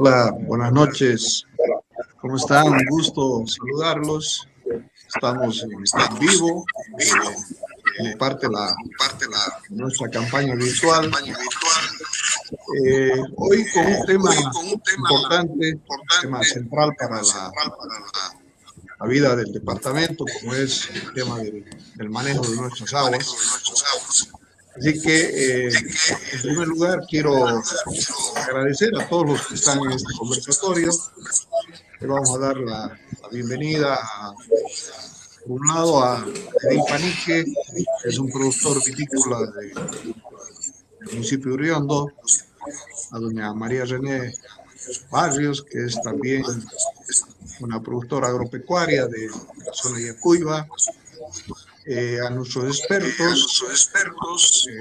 Hola, buenas noches. ¿Cómo están? Un gusto saludarlos. Estamos en vivo como parte de nuestra campaña virtual. Hoy con un tema importante, tema central para la vida del departamento, como es el tema del manejo de nuestras aguas. Así que, en primer lugar, quiero agradecer a todos los que están en este conversatorio. Le vamos a dar la bienvenida, por un lado, a Edil Panique, que es un productor vitícola del municipio de Uriondo, a doña María René Barrios, que es también una productora agropecuaria de la zona de Yacuiba, a nuestros expertos,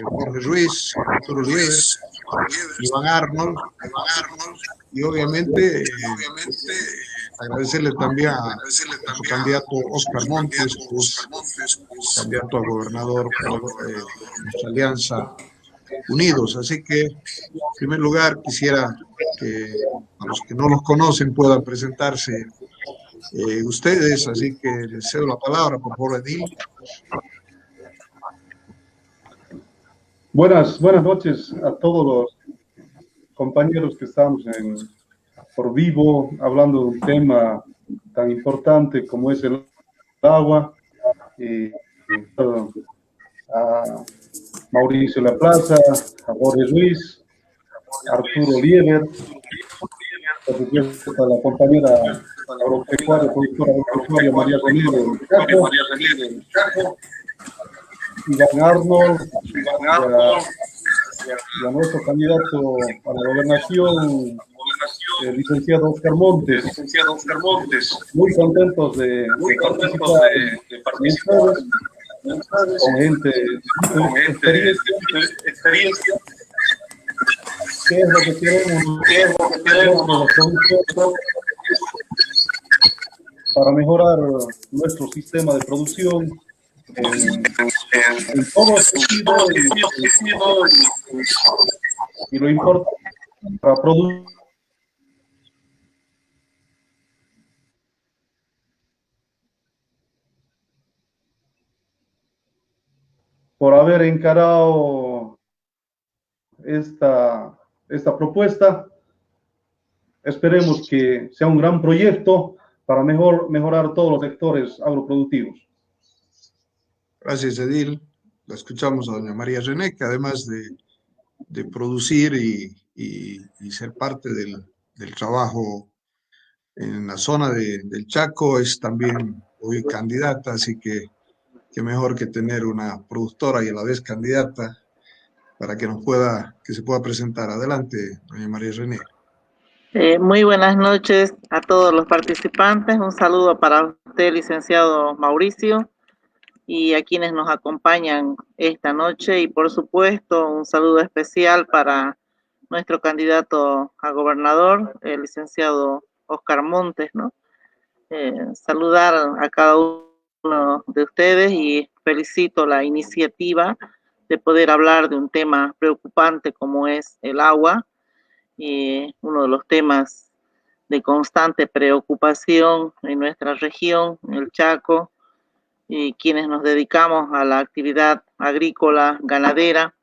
Jorge Ruiz, Arturo Lieber, Iván Arnold, y obviamente agradecerle también a nuestro candidato Oscar Montes, que es candidato a gobernador por nuestra alianza Unidos. Así que, en primer lugar, quisiera que a los que no los conocen puedan presentarse ustedes, así que les cedo la palabra, por favor, Edil. Buenas noches a todos los compañeros que estamos por vivo, hablando de un tema tan importante como es el agua. A Mauricio Laplaza, a Jorge Ruiz, a Arturo Lieber, por supuesto a la compañera agropecuaria, productora agropecuaria María René del Chaco, Iván Arnold, y a nuestro candidato a la gobernación, el licenciado Oscar Montes. Muy contentos de participar con gente de experiencia. ¿Qué es lo que queremos para mejorar nuestro sistema de producción en todo sentido, y lo importante para producir por haber encarado esta propuesta. Esperemos que sea un gran proyecto para mejorar todos los sectores agroproductivos. Gracias, Edil. La escuchamos a doña María René, que además de producir y ser parte del trabajo en la zona del Chaco, es también hoy candidata, así que qué mejor que tener una productora y a la vez candidata para que se pueda presentar. Adelante, doña María René. Muy buenas noches a todos los participantes. Un saludo para usted, licenciado Mauricio, y a quienes nos acompañan esta noche, y por supuesto un saludo especial para nuestro candidato a gobernador, el licenciado Oscar Montes, ¿no? Saludar a cada uno de ustedes y felicito la iniciativa de poder hablar de un tema preocupante como es el agua, y uno de los temas de constante preocupación en nuestra región, el Chaco, y quienes nos dedicamos a la actividad agrícola, ganadera,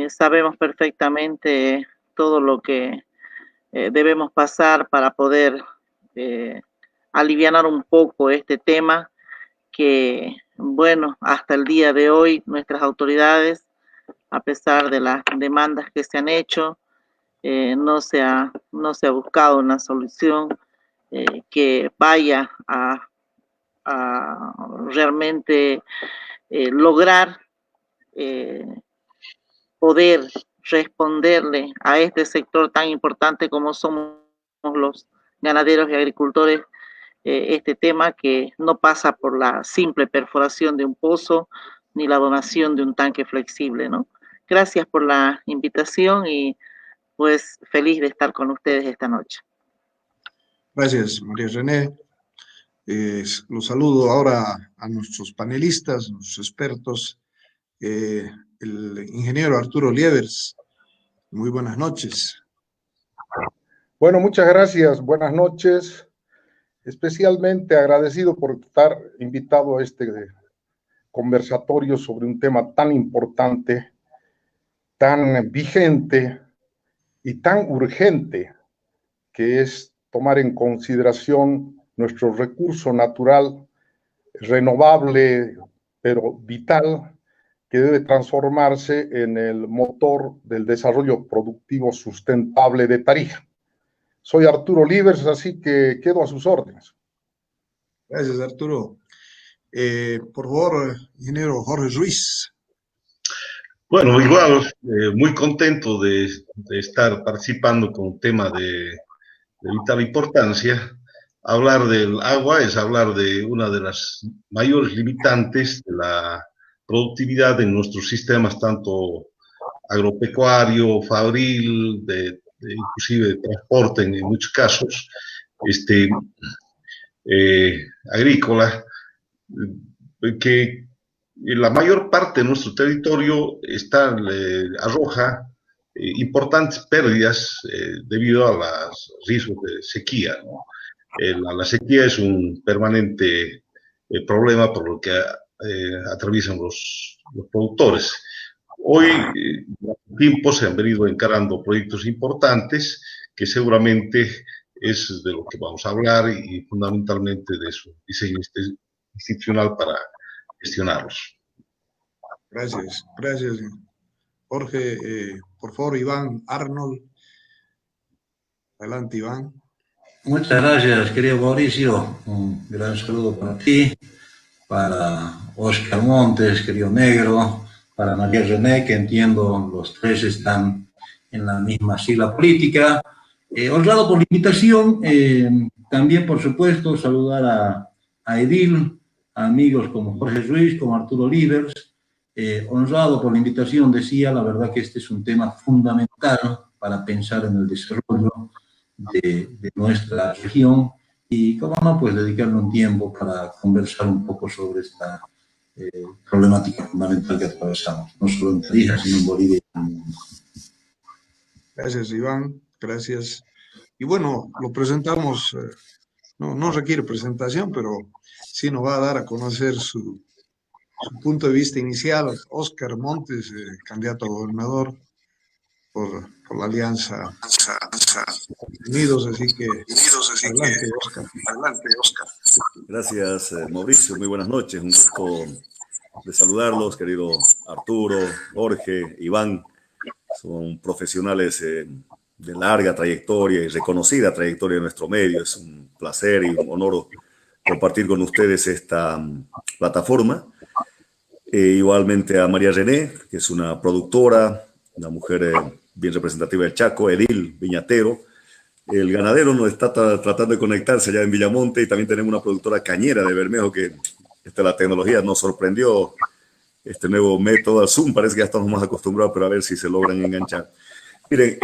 sabemos perfectamente todo lo que debemos pasar para poder alivianar un poco este tema que, bueno, hasta el día de hoy nuestras autoridades, a pesar de las demandas que se han hecho, no se ha buscado una solución que vaya a realmente lograr poder responderle a este sector tan importante como somos los ganaderos y agricultores, este tema que no pasa por la simple perforación de un pozo ni la donación de un tanque flexible, ¿no? Gracias por la invitación y pues feliz de estar con ustedes esta noche. Gracias, María René. Los saludo ahora a nuestros panelistas, nuestros expertos. El ingeniero Arturo Lievers, muy buenas noches. Bueno, muchas gracias. Buenas noches. Especialmente agradecido por estar invitado a este conversatorio sobre un tema tan importante, tan vigente y tan urgente, que es tomar en consideración nuestro recurso natural renovable, pero vital, que debe transformarse en el motor del desarrollo productivo sustentable de Tarija. Soy Arturo Livers, así que quedo a sus órdenes. Gracias, Arturo. Por favor, ingeniero Jorge Ruiz. Bueno, igual, muy contento de estar participando con un tema de vital importancia. Hablar del agua es hablar de una de las mayores limitantes de la productividad en nuestros sistemas, tanto agropecuario, fabril, inclusive de transporte en muchos casos, agrícola, que la mayor parte de nuestro territorio arroja importantes pérdidas debido a los riesgos de sequía, ¿no? La sequía es un permanente problema por lo que atraviesan los productores. Hoy, en tiempo, se han venido encarando proyectos importantes que seguramente es de lo que vamos a hablar y fundamentalmente de su diseño institucional para gestionarlos. Gracias, gracias, Jorge. Por favor, Iván Arnold. Adelante, Iván. Muchas gracias, querido Mauricio. Un gran saludo para ti, para Oscar Montes, querido Negro, para María René, que entiendo los tres están en la misma sigla política. Honrado por la invitación, también, por supuesto, saludar a Edil, a amigos como Jorge Ruiz, como Arturo Livers. Honrado por la invitación, decía, la verdad que este es un tema fundamental para pensar en el desarrollo de nuestra región y, cómo no, pues dedicarle un tiempo para conversar un poco sobre esta problemática fundamental que atravesamos, no solo en Tarija, sino en Bolivia y en el mundo. Gracias, Iván, gracias. Y bueno, lo presentamos, no requiere presentación, pero sí nos va a dar a conocer su punto de vista inicial. Oscar Montes, candidato a gobernador por la Alianza Unidos, así que adelante, Oscar. Adelante, Oscar. Gracias, Mauricio. Muy buenas noches. Un gusto de saludarlos, querido Arturo, Jorge, Iván. Son profesionales de larga trayectoria y reconocida trayectoria en nuestro medio. Es un placer y un honor compartir con ustedes esta plataforma. Igualmente a María René, que es una productora, una mujer bien representativa del Chaco, Edil, viñatero. El ganadero nos está tratando de conectarse allá en Villamonte, y también tenemos una productora cañera de Bermejo que la tecnología nos sorprendió. Este nuevo método al Zoom, parece que ya estamos más acostumbrados, pero a ver si se logran enganchar. Miren,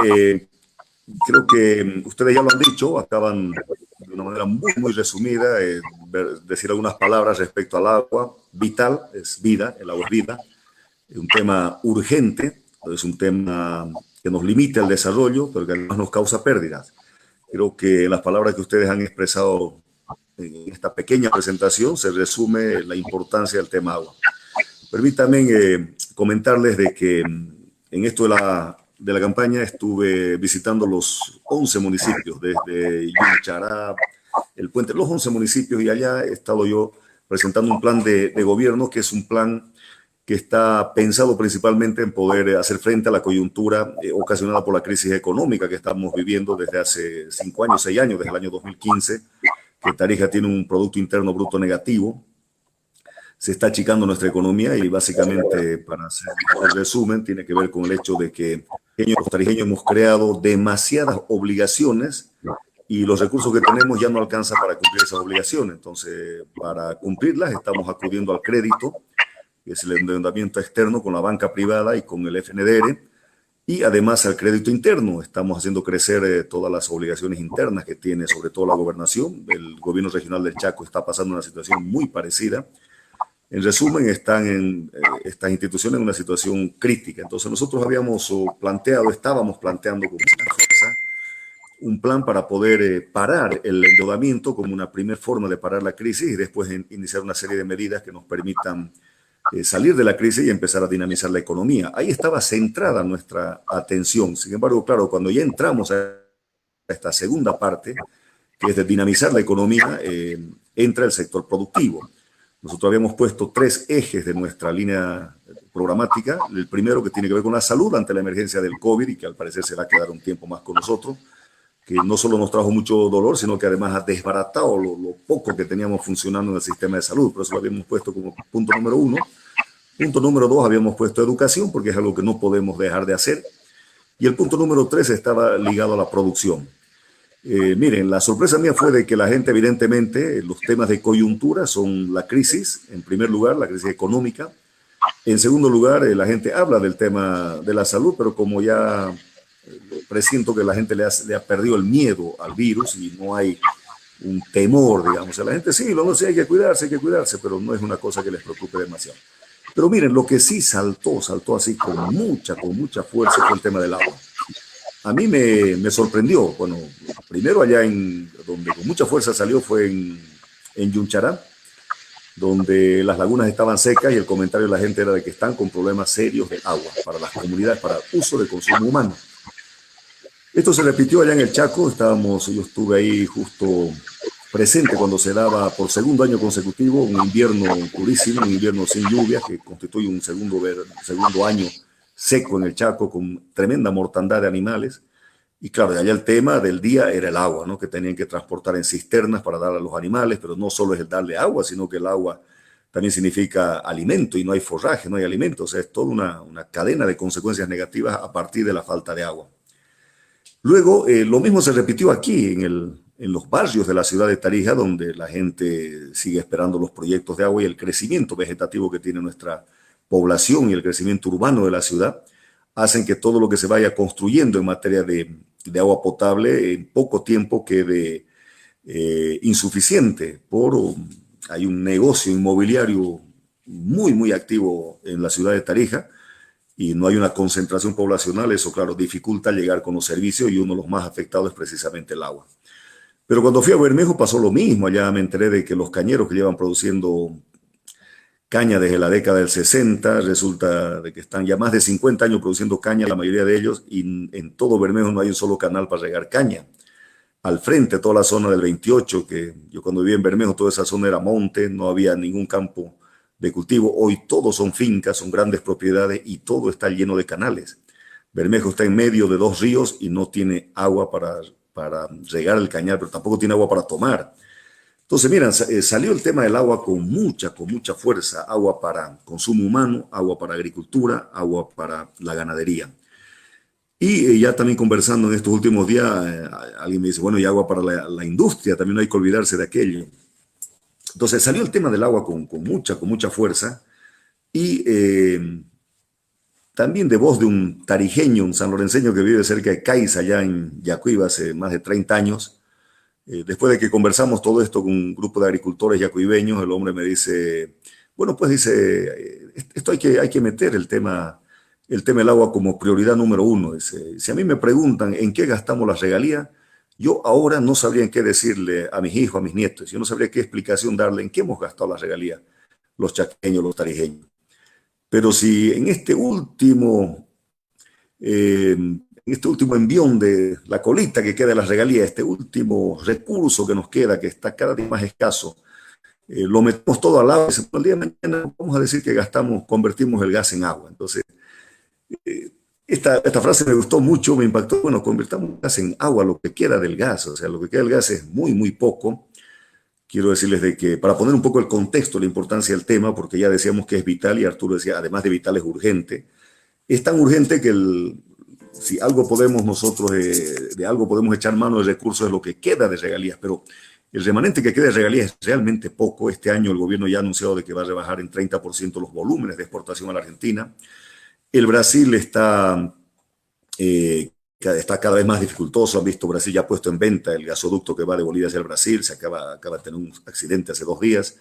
creo que ustedes ya lo han dicho, acaban de una manera muy resumida decir algunas palabras respecto al agua. Vital, es vida, el agua es vida. Es un tema urgente, es un tema que nos limita el desarrollo, pero que además nos causa pérdidas. Creo que las palabras que ustedes han expresado en esta pequeña presentación se resume la importancia del tema agua. Permítanme comentarles de que en esto de la campaña estuve visitando los 11 municipios, desde Yunachará, El Puente, los 11 municipios, y allá he estado yo presentando un plan de gobierno que es un plan que está pensado principalmente en poder hacer frente a la coyuntura ocasionada por la crisis económica que estamos viviendo desde hace 5 años, 6 años, desde el año 2015, que Tarija tiene un Producto Interno Bruto negativo. Se está achicando nuestra economía y básicamente, para hacer el resumen, tiene que ver con el hecho de que los tarijeños hemos creado demasiadas obligaciones y los recursos que tenemos ya no alcanzan para cumplir esas obligaciones. Entonces, para cumplirlas estamos acudiendo al crédito, que es el endeudamiento externo con la banca privada y con el FNDR, y además al crédito interno. Estamos haciendo crecer todas las obligaciones internas que tiene, sobre todo la gobernación. El gobierno regional del Chaco está pasando una situación muy parecida. En resumen, están estas instituciones en una situación crítica. Entonces nosotros estábamos planteando con mucha fuerza un plan para poder parar el endeudamiento como una primera forma de parar la crisis y después iniciar una serie de medidas que nos permitan salir de la crisis y empezar a dinamizar la economía. Ahí estaba centrada nuestra atención. Sin embargo, claro, cuando ya entramos a esta segunda parte, que es de dinamizar la economía, entra el sector productivo. Nosotros habíamos puesto 3 ejes de nuestra línea programática. El primero, que tiene que ver con la salud ante la emergencia del COVID y que al parecer se va a quedar un tiempo más con nosotros, que no solo nos trajo mucho dolor, sino que además ha desbaratado lo poco que teníamos funcionando en el sistema de salud. Por eso lo habíamos puesto como punto número 1. Punto número 2, habíamos puesto educación, porque es algo que no podemos dejar de hacer. Y el punto número 3 estaba ligado a la producción. Miren, la sorpresa mía fue de que la gente, evidentemente, los temas de coyuntura son la crisis, en primer lugar, la crisis económica. En segundo lugar, la gente habla del tema de la salud, pero como ya presiento que la gente le ha perdido el miedo al virus y no hay un temor, digamos. A la gente sí, no sé, hay que cuidarse, pero no es una cosa que les preocupe demasiado. Pero miren, lo que sí saltó así con mucha fuerza fue el tema del agua. A mí me sorprendió. Bueno, primero allá donde con mucha fuerza salió fue en Yunchará, donde las lagunas estaban secas y el comentario de la gente era de que están con problemas serios de agua para las comunidades, para uso de consumo humano. Esto se repitió allá en el Chaco. Yo estuve ahí justo presente cuando se daba por segundo año consecutivo un invierno durísimo, un invierno sin lluvias, que constituye un segundo año seco en el Chaco con tremenda mortandad de animales. Y claro, de allá el tema del día era el agua, ¿no? Que tenían que transportar en cisternas para dar a los animales, pero no solo es el darle agua, sino que el agua también significa alimento y no hay forraje, no hay alimento. O sea, es toda una cadena de consecuencias negativas a partir de la falta de agua. Luego, lo mismo se repitió aquí en los barrios de la ciudad de Tarija, donde la gente sigue esperando los proyectos de agua y el crecimiento vegetativo que tiene nuestra población y el crecimiento urbano de la ciudad hacen que todo lo que se vaya construyendo en materia de agua potable en poco tiempo quede insuficiente. Hay un negocio inmobiliario muy activo en la ciudad de Tarija y no hay una concentración poblacional. Eso, claro, dificulta llegar con los servicios y uno de los más afectados es precisamente el agua. Pero cuando fui a Bermejo pasó lo mismo. Allá me enteré de que los cañeros que llevan produciendo caña desde la década del 60, resulta de que están ya más de 50 años produciendo caña, la mayoría de ellos, y en todo Bermejo no hay un solo canal para regar caña. Al frente, toda la zona del 28, que yo cuando vivía en Bermejo, toda esa zona era monte, no había ningún campo de cultivo. Hoy todos son fincas, son grandes propiedades y todo está lleno de canales. Bermejo está en medio de 2 ríos y no tiene agua para regar el cañar, pero tampoco tiene agua para tomar. Entonces, miren, salió el tema del agua con mucha fuerza. Agua para consumo humano, agua para agricultura, agua para la ganadería. Y ya también conversando en estos últimos días, alguien me dice, bueno, y agua para la industria, también no hay que olvidarse de aquello. Entonces salió el tema del agua con mucha fuerza y también de voz de un tarijeño, un sanlorenseño que vive cerca de Caiza, allá en Yacuiba, hace más de 30 años. Después de que conversamos todo esto con un grupo de agricultores yacuibeños, el hombre me dice, bueno, pues dice, esto hay que meter el tema del agua como prioridad número 1. Dice, si a mí me preguntan en qué gastamos las regalías, yo ahora no sabría en qué decirle a mis hijos, a mis nietos, yo no sabría qué explicación darle en qué hemos gastado las regalías, los chaqueños, los tarijeños. Pero si en este último envión de la colita que queda de las regalías, este último recurso que nos queda, que está cada día más escaso, lo metemos todo al agua y el día de mañana vamos a decir que convertimos el gas en agua. Entonces, esta frase me gustó mucho, me impactó. Bueno, convertamos el gas en agua, lo que queda del gas, o sea, lo que queda del gas es muy poco. Quiero decirles de que, para poner un poco el contexto, la importancia del tema, porque ya decíamos que es vital y Arturo decía, además de vital, es urgente. Es tan urgente que si algo podemos nosotros, de algo podemos echar mano de recursos, es lo que queda de regalías, pero el remanente que queda de regalías es realmente poco. Este año el gobierno ya ha anunciado de que va a rebajar en 30% los volúmenes de exportación a la Argentina. El Brasil está cada vez más dificultoso. Han visto, Brasil ya ha puesto en venta el gasoducto que va de Bolivia hacia el Brasil, acaba de tener un accidente hace 2 días.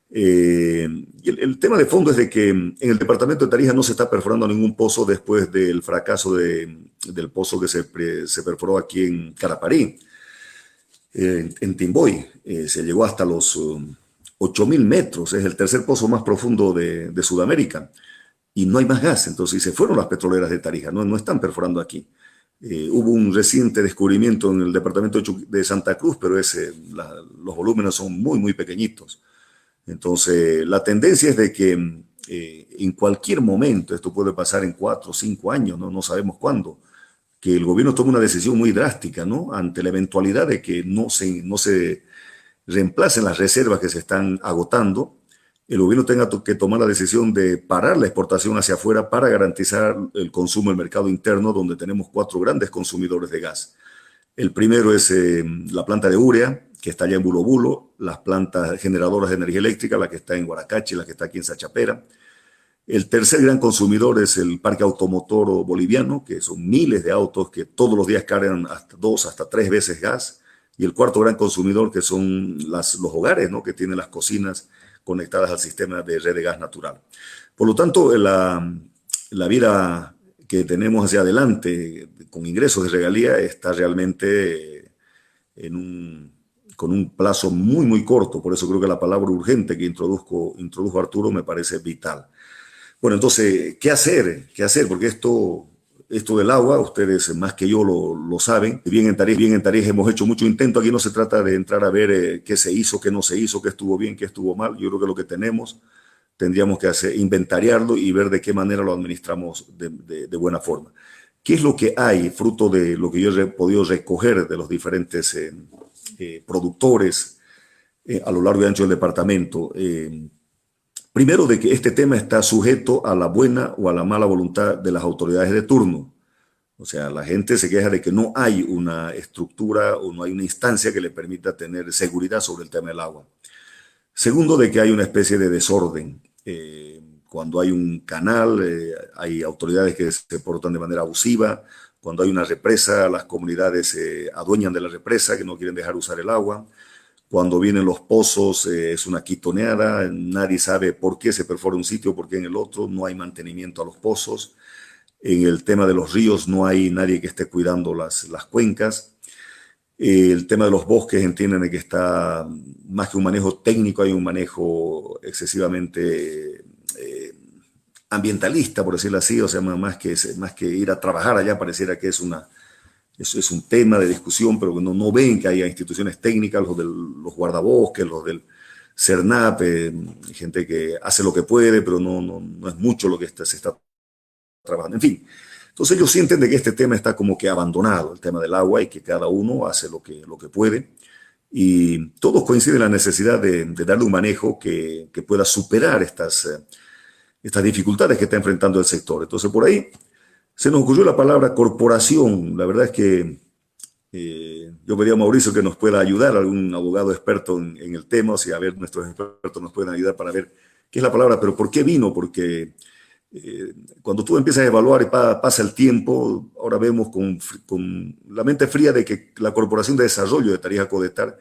Y el tema de fondo es de que en el departamento de Tarija no se está perforando ningún pozo después del fracaso del pozo que se perforó aquí en Caraparí, en Timboy. Se llegó hasta los 8.000 metros, es el tercer pozo más profundo de Sudamérica, y no hay más gas. Entonces, se fueron las petroleras de Tarija, no están perforando aquí. Hubo un reciente descubrimiento en el departamento de Santa Cruz, pero los volúmenes son muy, muy pequeñitos. Entonces, la tendencia es de que en cualquier momento, esto puede pasar en 4 o 5 años, no sabemos cuándo, que el gobierno tome una decisión muy drástica, ¿no? Ante la eventualidad de que no se reemplacen las reservas que se están agotando, el gobierno tenga que tomar la decisión de parar la exportación hacia afuera para garantizar el consumo del mercado interno, donde tenemos 4 grandes consumidores de gas. El primero es la planta de Urea, que está allá en Bulo Bulo, las plantas generadoras de energía eléctrica, la que está en Guaracachi, la que está aquí en Sachapera. El tercer gran consumidor es el parque automotor boliviano, que son miles de autos que todos los días cargan hasta 2 hasta 3 veces gas. Y el cuarto gran consumidor, que son los hogares, ¿no? Que tienen las cocinas conectadas al sistema de red de gas natural. Por lo tanto, la vida que tenemos hacia adelante con ingresos de regalía está realmente con un plazo muy, muy corto. Por eso creo que la palabra urgente que introdujo Arturo me parece vital. Bueno, entonces, ¿qué hacer? Porque esto del agua, ustedes más que yo lo saben. Bien en Tarija hemos hecho mucho intento. Aquí no se trata de entrar a ver qué se hizo, qué no se hizo, qué estuvo bien, qué estuvo mal. Yo creo que lo que tendríamos que hacer, inventariarlo y ver de qué manera lo administramos de buena forma. ¿Qué es lo que hay, fruto de lo que yo he podido recoger de los diferentes productores a lo largo y ancho del departamento? Primero, de que este tema está sujeto a la buena o a la mala voluntad de las autoridades de turno. O sea, la gente se queja de que no hay una estructura o no hay una instancia que le permita tener seguridad sobre el tema del agua. Segundo, de que hay una especie de desorden. Cuando hay un canal, hay autoridades que se portan de manera abusiva. Cuando hay una represa, las comunidades se adueñan de la represa, que no quieren dejar usar el agua. Cuando vienen los pozos, es una quitoneada, nadie sabe por qué se perfora un sitio, por qué en el otro, no hay mantenimiento a los pozos. En el tema de los ríos no hay nadie que esté cuidando las cuencas. El tema de los bosques, entienden que está más que un manejo técnico, hay un manejo excesivamente ambientalista, por decirlo así, o sea, más que ir a trabajar allá, pareciera que eso es un tema de discusión, pero no ven que haya instituciones técnicas, los guardabosques, los del CERNAP, gente que hace lo que puede, pero no es mucho lo que se está trabajando. En fin, entonces ellos sienten de que este tema está como que abandonado, el tema del agua, y que cada uno hace lo que puede. Y todos coinciden en la necesidad de darle un manejo que pueda superar estas dificultades que está enfrentando el sector. Entonces, por ahí se nos ocurrió la palabra corporación. La verdad es que yo pedí a Mauricio que nos pueda ayudar, algún abogado experto en el tema, o sea, a ver, nuestros expertos nos pueden ayudar para ver qué es la palabra, pero ¿por qué vino? Porque cuando tú empiezas a evaluar y pasa el tiempo, ahora vemos con la mente fría de que la Corporación de Desarrollo de Tarija Codetar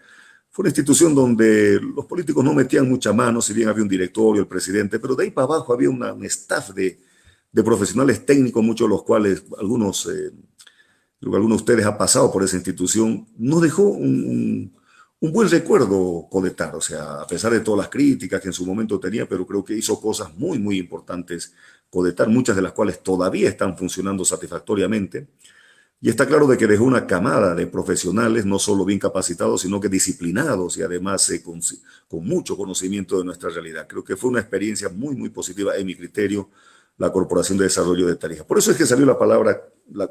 fue una institución donde los políticos no metían mucha mano, si bien había un directorio, el presidente, pero de ahí para abajo había un staff de profesionales técnicos, muchos de los cuales algunos de ustedes han pasado por esa institución. Nos dejó un buen recuerdo Codetar, o sea, a pesar de todas las críticas que en su momento tenía, pero creo que hizo cosas muy, muy importantes Codetar, muchas de las cuales todavía están funcionando satisfactoriamente. Y está claro de que dejó una camada de profesionales, no solo bien capacitados, sino que disciplinados y además con mucho conocimiento de nuestra realidad. Creo que fue una experiencia muy, muy positiva en mi criterio, la Corporación de Desarrollo de Tarija. Por eso es que salió la palabra,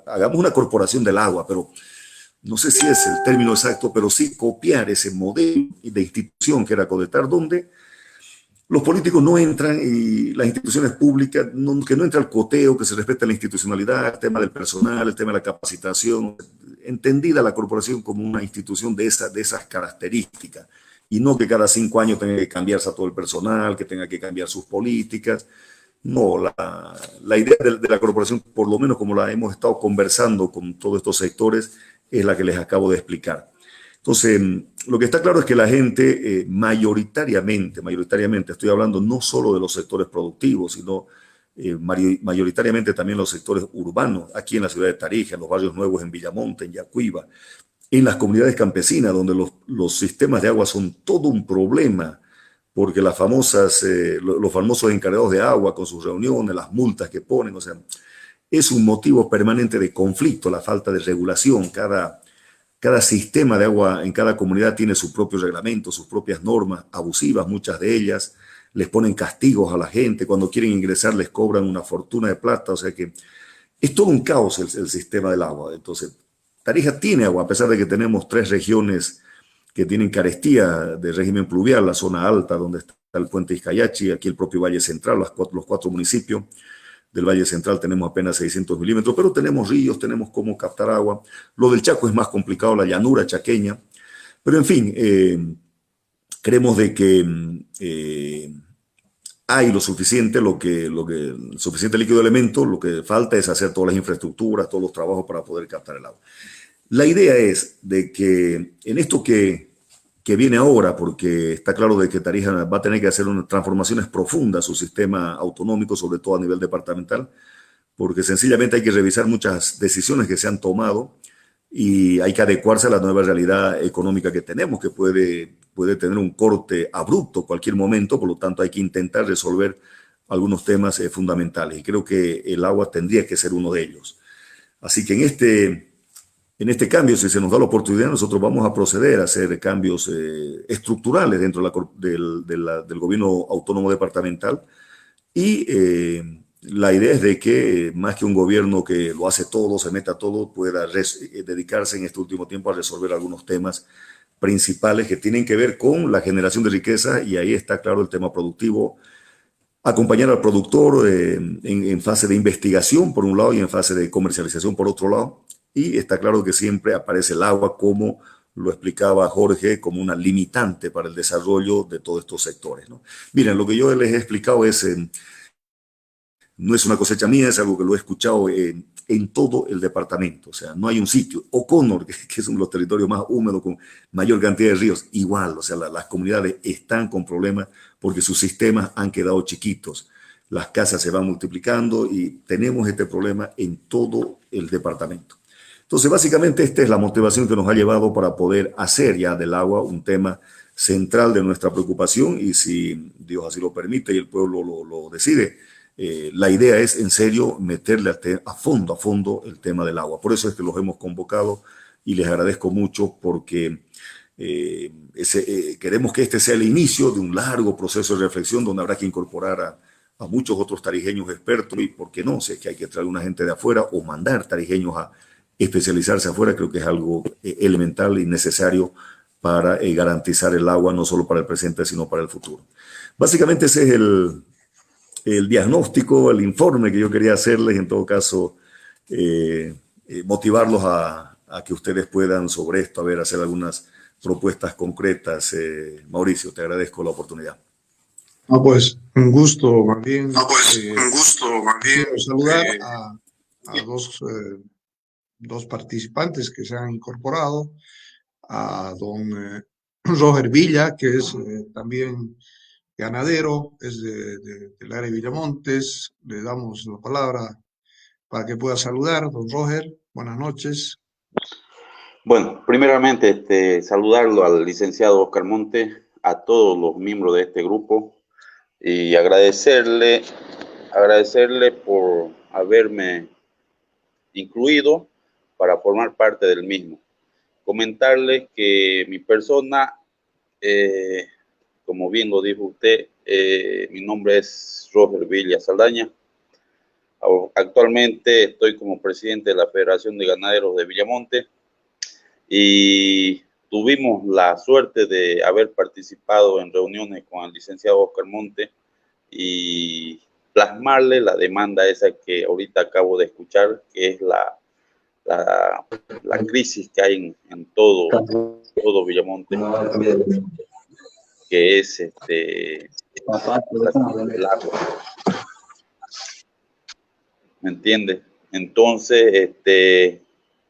hagamos una corporación del agua, pero no sé si es el término exacto, pero sí copiar ese modelo de institución que era Codetar, donde los políticos no entran y las instituciones públicas, que no entra el coteo, que se respeta la institucionalidad, el tema del personal, el tema de la capacitación, entendida la corporación como una institución de esas características, y no que cada 5 años tenga que cambiarse a todo el personal, que tenga que cambiar sus políticas. No, la idea de la corporación, por lo menos como la hemos estado conversando con todos estos sectores, es la que les acabo de explicar. Entonces, lo que está claro es que la gente mayoritariamente, estoy hablando no solo de los sectores productivos, sino mayoritariamente también los sectores urbanos, aquí en la ciudad de Tarija, en los barrios nuevos en Villamonte, en Yacuiba, en las comunidades campesinas, donde los sistemas de agua son todo un problema, porque los famosos encargados de agua con sus reuniones, las multas que ponen, o sea, es un motivo permanente de conflicto, la falta de regulación. Cada sistema de agua en cada comunidad tiene su propio reglamento, sus propias normas abusivas, muchas de ellas les ponen castigos a la gente, cuando quieren ingresar les cobran una fortuna de plata, o sea que es todo un caos el sistema del agua. Entonces, Tarija tiene agua, a pesar de que tenemos 3 regiones que tienen carestía de régimen pluvial, la zona alta donde está el puente Izcayachi, aquí el propio Valle Central, los 4 municipios del Valle Central tenemos apenas 600 milímetros, pero tenemos ríos, tenemos cómo captar agua. Lo del Chaco es más complicado, la llanura chaqueña, pero en fin, creemos de que hay lo suficiente, suficiente líquido de elemento, lo que falta es hacer todas las infraestructuras, todos los trabajos para poder captar el agua. La idea es de que en esto que viene ahora, porque está claro de que Tarija va a tener que hacer unas transformaciones profundas a su sistema autonómico, sobre todo a nivel departamental, porque sencillamente hay que revisar muchas decisiones que se han tomado y hay que adecuarse a la nueva realidad económica que tenemos, que puede tener un corte abrupto cualquier momento, por lo tanto hay que intentar resolver algunos temas fundamentales y creo que el agua tendría que ser uno de ellos. Así que en este cambio, si se nos da la oportunidad, nosotros vamos a proceder a hacer cambios estructurales dentro del gobierno autónomo departamental y la idea es de que más que un gobierno que lo hace todo, se meta todo, pueda dedicarse en este último tiempo a resolver algunos temas principales que tienen que ver con la generación de riqueza y ahí está claro el tema productivo, acompañar al productor en fase de investigación por un lado y en fase de comercialización por otro lado. Y está claro que siempre aparece el agua, como lo explicaba Jorge, como una limitante para el desarrollo de todos estos sectores, ¿no? Miren, lo que yo les he explicado no es una cosecha mía, es algo que lo he escuchado en todo el departamento. O sea, no hay un sitio. O'Connor, que es uno de los territorios más húmedos con mayor cantidad de ríos, igual. O sea, las comunidades están con problemas porque sus sistemas han quedado chiquitos. Las casas se van multiplicando y tenemos este problema en todo el departamento. Entonces, básicamente, esta es la motivación que nos ha llevado para poder hacer ya del agua un tema central de nuestra preocupación y si Dios así lo permite y el pueblo lo decide, la idea es en serio meterle a fondo el tema del agua. Por eso es que los hemos convocado y les agradezco mucho porque queremos que este sea el inicio de un largo proceso de reflexión donde habrá que incorporar a muchos otros tarijeños expertos y, ¿por qué no? Si es que hay que traer una gente de afuera o mandar tarijeños a especializarse afuera, creo que es algo elemental y necesario para garantizar el agua, no solo para el presente, sino para el futuro. Básicamente ese es el diagnóstico, el informe que yo quería hacerles, en todo caso, motivarlos a que ustedes puedan sobre esto, hacer algunas propuestas concretas. Mauricio, te agradezco la oportunidad. Pues un gusto, más bien. Quiero saludar a dos participantes que se han incorporado, a don Roger Villa, que es también ganadero, es del área de Villamontes. Le damos la palabra para que pueda saludar. Don Roger, buenas noches. Bueno, primeramente saludarlo al licenciado Oscar Monte, a todos los miembros de este grupo y agradecerle por haberme incluido para formar parte del mismo. Comentarle que mi persona, como bien lo dijo usted, mi nombre es Roger Villa Saldaña. Actualmente estoy como presidente de la Federación de Ganaderos de Villamonte y tuvimos la suerte de haber participado en reuniones con el licenciado Oscar Monte y plasmarle la demanda esa que ahorita acabo de escuchar, que es la crisis que hay en todo Villamonte, que es el agua. ¿Me entiende? Entonces,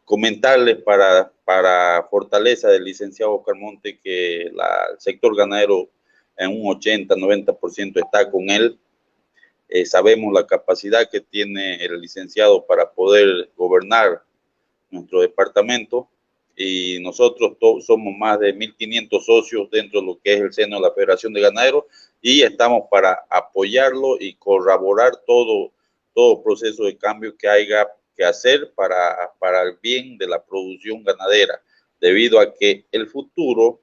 comentarles para para fortaleza del licenciado Oscar Monte, que el sector ganadero en un 80-90% está con él. Sabemos la capacidad que tiene el licenciado para poder gobernar nuestro departamento, y nosotros somos más de 1.500 socios dentro de lo que es el seno de la Federación de Ganaderos, y estamos para apoyarlo y corroborar todo proceso de cambio que haya que hacer para el bien de la producción ganadera, debido a que el futuro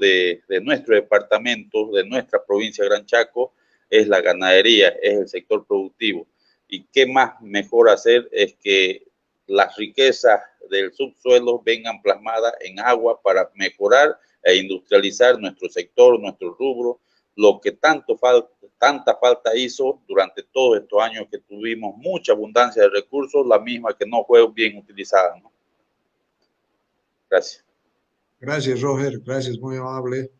de nuestro departamento, de nuestra provincia de Gran Chaco, es la ganadería, es el sector productivo. Y qué más mejor hacer es que las riquezas del subsuelo vengan plasmadas en agua para mejorar e industrializar nuestro sector, nuestro rubro, lo que tanta falta hizo durante todos estos años que tuvimos mucha abundancia de recursos, la misma que no fue bien utilizada, ¿no? Gracias. Gracias, Roger. Gracias, muy amable.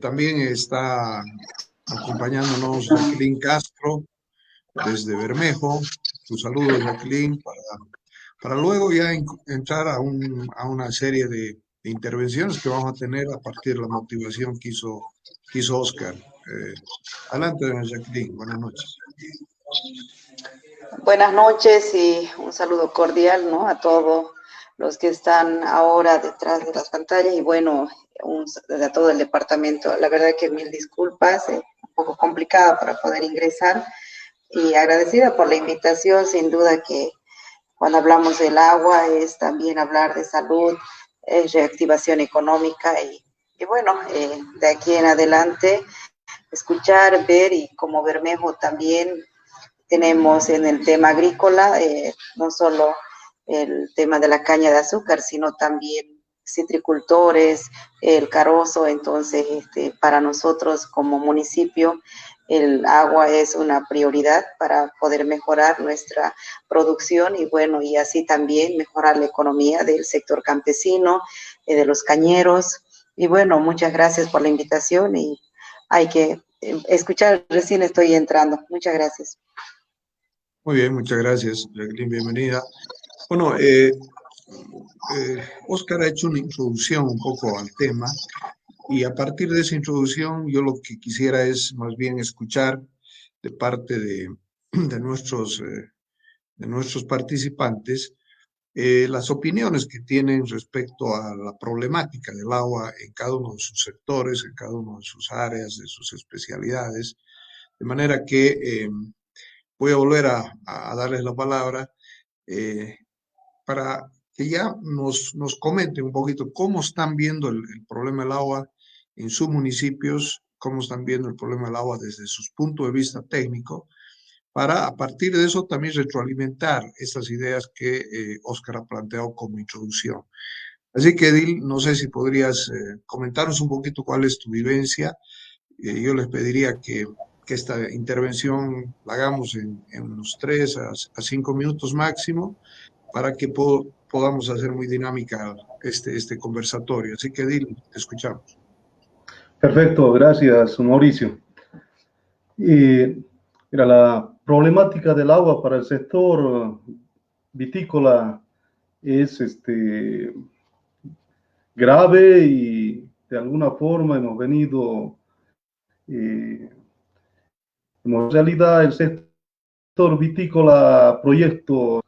También está acompañándonos Jacqueline Castro desde Bermejo. Un saludo, Jacqueline, para luego ya entrar a una serie de intervenciones que vamos a tener a partir de la motivación que hizo Oscar. Adelante, doña Jacqueline. Buenas noches. Buenas noches y un saludo cordial, ¿no?, a todos los que están ahora detrás de las pantallas, y bueno, a todo el departamento. La verdad que mil disculpas, un poco complicado para poder ingresar, y agradecida por la invitación. Sin duda que cuando hablamos del agua es también hablar de salud, es reactivación económica, y bueno, de aquí en adelante escuchar, ver, y como Bermejo también tenemos en el tema agrícola, no solo el tema de la caña de azúcar, sino también citricultores, el carozo. Entonces, para nosotros como municipio, el agua es una prioridad para poder mejorar nuestra producción, y bueno, y así también mejorar la economía del sector campesino, de los cañeros. Y bueno, muchas gracias por la invitación, y hay que escuchar, recién estoy entrando. Muchas gracias. Muy bien, muchas gracias, Jacqueline, bienvenida. Bueno, Oscar ha hecho una introducción un poco al tema, y a partir de esa introducción yo lo que quisiera es más bien escuchar de parte de nuestros participantes las opiniones que tienen respecto a la problemática del agua en cada uno de sus sectores, en cada uno de sus áreas, de sus especialidades, de manera que voy a volver a darles la palabra para que ya nos comenten un poquito cómo están viendo el problema del agua en sus municipios, cómo están viendo el problema del agua desde sus puntos de vista técnico, para a partir de eso también retroalimentar estas ideas que Oscar ha planteado como introducción. Así que, Edil, no sé si podrías comentarnos un poquito cuál es tu vivencia. Yo les pediría que esta intervención la hagamos en unos 3 a 5 minutos máximo, para que podamos hacer muy dinámica este conversatorio. Así que, Edil, te escuchamos. Perfecto, gracias, Mauricio. Mira, la problemática del agua para el sector vitícola es grave, y de alguna forma hemos venido, en realidad el sector vitícola, proyectos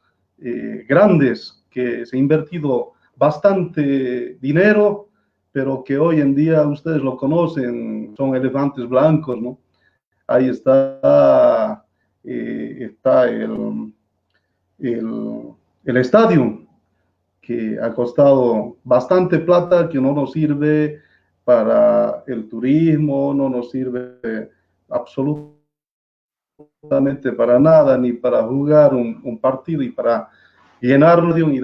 grandes que se ha invertido bastante dinero, pero que hoy en día ustedes lo conocen, son elefantes blancos, ¿no? Ahí está el estadio, que ha costado bastante plata, que no nos sirve para el turismo, no nos sirve absolutamente para nada, ni para jugar un partido y para llenarlo y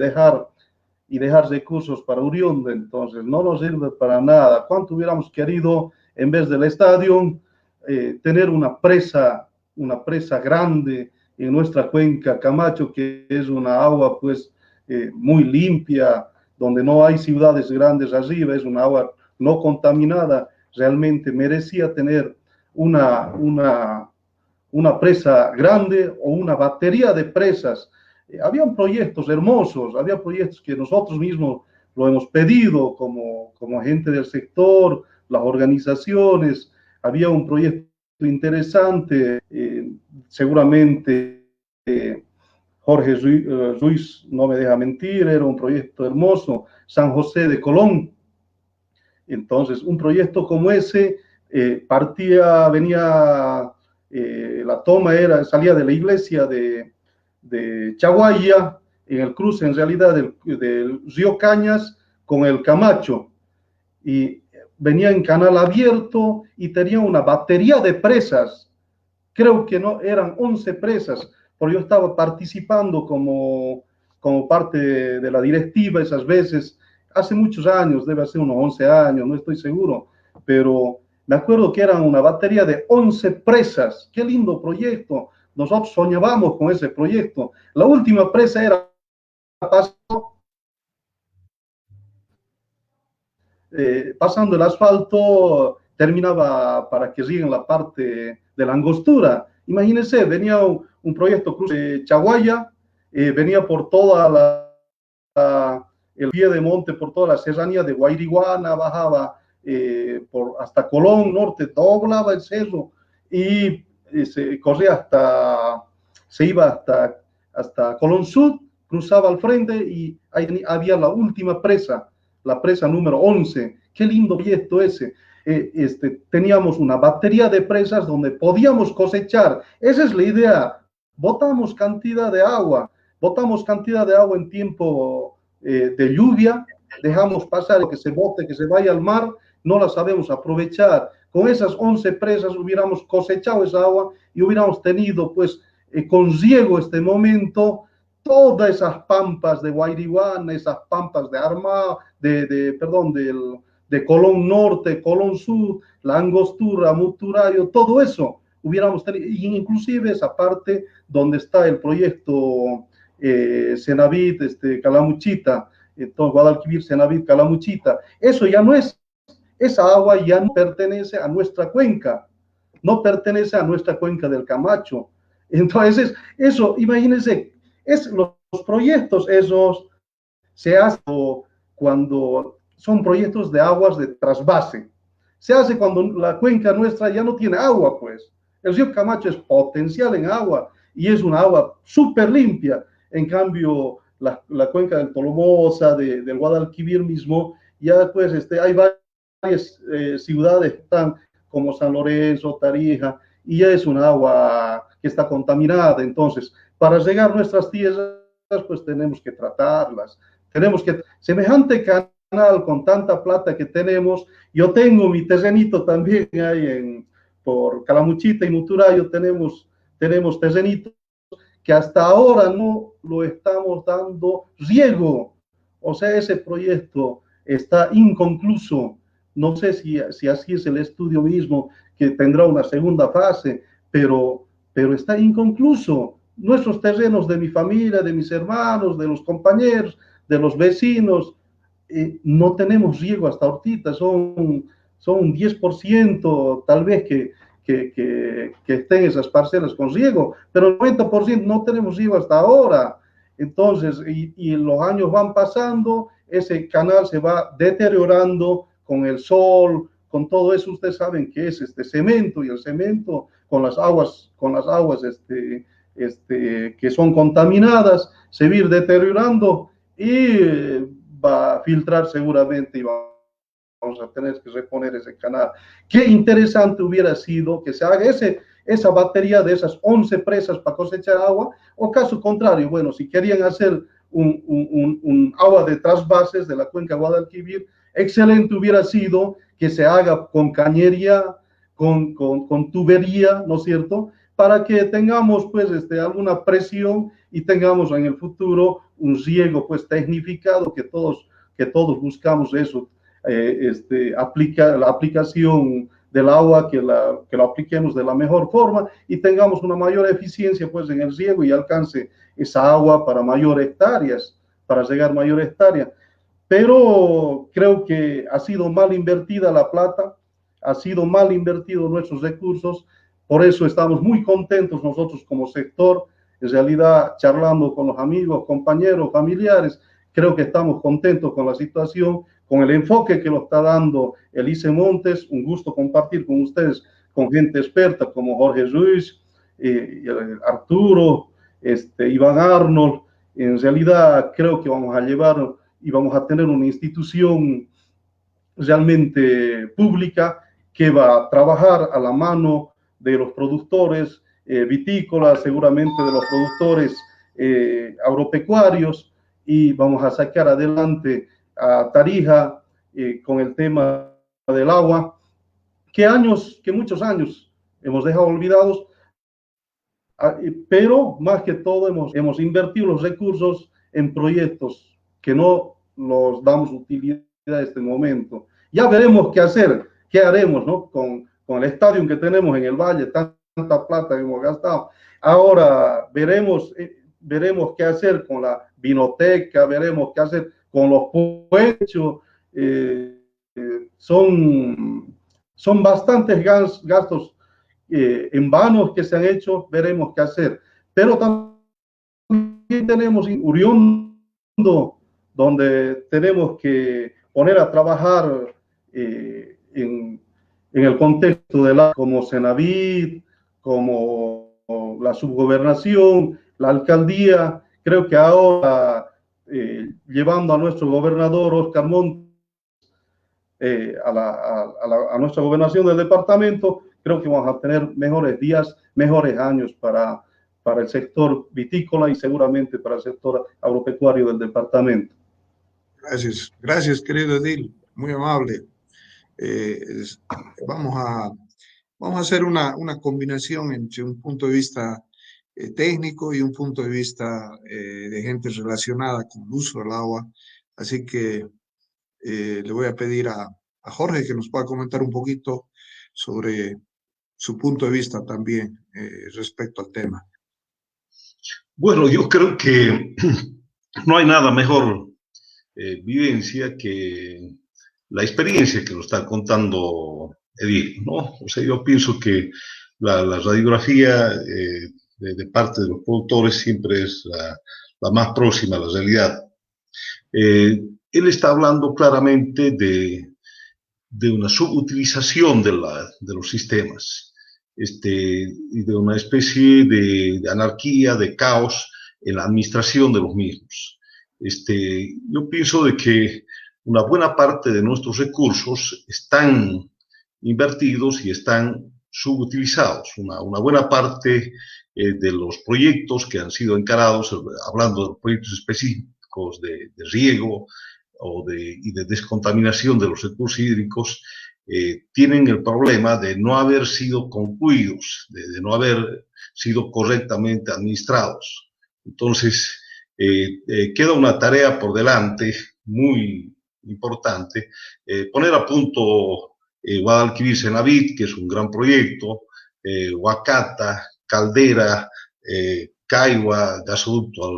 dejar recursos para Uriunde. Entonces no nos sirve para nada. ¿Cuánto hubiéramos querido, en vez del estadio, tener una presa grande en nuestra cuenca Camacho, que es una agua pues muy limpia, donde no hay ciudades grandes arriba, es una agua no contaminada? Realmente merecía tener una presa grande o una batería de presas. Habían proyectos hermosos, había proyectos que nosotros mismos lo hemos pedido como gente del sector, las organizaciones. Había un proyecto interesante, seguramente Jorge Ruiz no me deja mentir, era un proyecto hermoso, San José de Colón. Entonces, un proyecto como ese la toma salía de la iglesia de Chaguaya, en el cruce en realidad del río Cañas con el Camacho, y venía en canal abierto y tenía una batería de presas, creo que no eran 11 presas, porque yo estaba participando como parte de la directiva esas veces, hace muchos años, debe ser unos 11 años, no estoy seguro, pero me acuerdo que eran una batería de 11 presas. Qué lindo proyecto. Nosotros soñábamos con ese proyecto. La última presa era pasando el asfalto, terminaba para que lleguen la parte de la angostura. Imagínense, venía un proyecto cruce Chaguaya, venía por toda el pie de monte, por toda la serranía de Guairiguana, bajaba hasta Colón Norte, doblaba el cerro y corría se iba hasta Colón Sur, cruzaba al frente y ahí había la última presa, la presa número 11. Qué lindo proyecto ese. Teníamos una batería de presas donde podíamos cosechar. Esa es la idea. Botamos cantidad de agua en tiempo de lluvia, dejamos pasar que se bote, que se vaya al mar, no la sabemos aprovechar. Con esas 11 presas hubiéramos cosechado esa agua y hubiéramos tenido, pues, con riego este momento, todas esas pampas de Guairiguana, esas pampas de Armao, de Colón Norte, Colón Sur, la Angostura, Muturayo, todo eso hubiéramos tenido, inclusive esa parte donde está el proyecto Cenavit, Calamuchita, entonces Guadalquivir, Cenavit, Calamuchita, eso ya no es, esa agua ya no pertenece a nuestra cuenca, no pertenece a nuestra cuenca del Camacho. Entonces, eso, imagínense, los proyectos esos se hacen cuando son proyectos de aguas de trasvase. Se hace cuando la cuenca nuestra ya no tiene agua, pues. El río Camacho es potencial en agua y es una agua súper limpia. En cambio, la cuenca del Tolomosa, del Guadalquivir mismo, ya pues hay varias ciudades que están como San Lorenzo, Tarija, y ya es una agua que está contaminada. Entonces, para llegar a nuestras tierras, pues tenemos que tratarlas. Semejante canal con tanta plata que tenemos, yo tengo mi terrenito también ahí por Calamuchita y Muturayo, tenemos terrenitos que hasta ahora no lo estamos dando riego. O sea, ese proyecto está inconcluso. No sé si así es el estudio mismo, que tendrá una segunda fase, pero está inconcluso. Nuestros terrenos de mi familia, de mis hermanos, de los compañeros, de los vecinos, no tenemos riego hasta ahorita, son un 10% tal vez que estén esas parcelas con riego, pero el 90% no tenemos riego hasta ahora. Entonces, y los años van pasando, ese canal se va deteriorando con el sol, con todo eso. Ustedes saben que es cemento, y el cemento con las aguas que son contaminadas se va a ir deteriorando y va a filtrar seguramente y vamos a tener que reponer ese canal. Qué interesante hubiera sido que se haga esa batería de esas 11 presas para cosechar agua, o caso contrario, bueno, si querían hacer un agua de trasvases de la cuenca Guadalquivir, excelente hubiera sido que se haga con cañería, con tubería, ¿no es cierto?, para que tengamos pues alguna presión y tengamos en el futuro un riego pues tecnificado, que todos buscamos eso, la aplicación del agua, que lo apliquemos de la mejor forma y tengamos una mayor eficiencia pues en el riego y alcance esa agua para mayores hectáreas, para llegar a mayor hectárea. Pero creo que ha sido mal invertida la plata, ha sido mal invertido nuestros recursos. Por eso estamos muy contentos nosotros como sector, en realidad charlando con los amigos, compañeros, familiares, creo que estamos contentos con la situación, con el enfoque que lo está dando el ICE Montes. Un gusto compartir con ustedes, con gente experta como Jorge Ruiz, Arturo, Iván Arnold. En realidad creo que vamos a llevar y vamos a tener una institución realmente pública que va a trabajar a la mano de los productores vitícolas, seguramente de los productores agropecuarios, y vamos a sacar adelante a Tarija con el tema del agua, que muchos años hemos dejado olvidados, pero más que todo hemos invertido los recursos en proyectos que no los damos utilidad en este momento. Ya veremos qué hacer, qué haremos, ¿no? Con el estadio que tenemos en el Valle, tanta plata que hemos gastado. Ahora veremos qué hacer con la vinoteca, veremos qué hacer con los puentes. Son bastantes gastos en vano que se han hecho, veremos qué hacer. Pero también tenemos Uriondo, donde tenemos que poner a trabajar en el contexto de como Senavid, como la subgobernación, la alcaldía. Creo que ahora, llevando a nuestro gobernador Oscar Montes a nuestra gobernación del departamento, creo que vamos a tener mejores días, mejores años para el sector vitícola y seguramente para el sector agropecuario del departamento. Gracias, querido Edil, muy amable. Vamos a hacer una combinación entre un punto de vista técnico y un punto de vista de gente relacionada con el uso del agua. Así que le voy a pedir a Jorge que nos pueda comentar un poquito sobre su punto de vista también respecto al tema. Bueno, yo creo que no hay nada mejor vivencia que la experiencia que nos está contando Edil, ¿no? O sea, yo pienso que la radiografía de parte de los productores siempre es la más próxima a la realidad. Él está hablando claramente de una subutilización de los sistemas, y de una especie de anarquía, de caos en la administración de los mismos. Yo pienso de que una buena parte de nuestros recursos están invertidos y están subutilizados. Una buena parte de los proyectos que han sido encarados, hablando de los proyectos específicos de riego y de descontaminación de los recursos hídricos, tienen el problema de no haber sido concluidos, de no haber sido correctamente administrados. Entonces, queda una tarea por delante muy importante, poner a punto Guadalquivir-Senavid, que es un gran proyecto, Huacata, Caldera, Caigua, gasoducto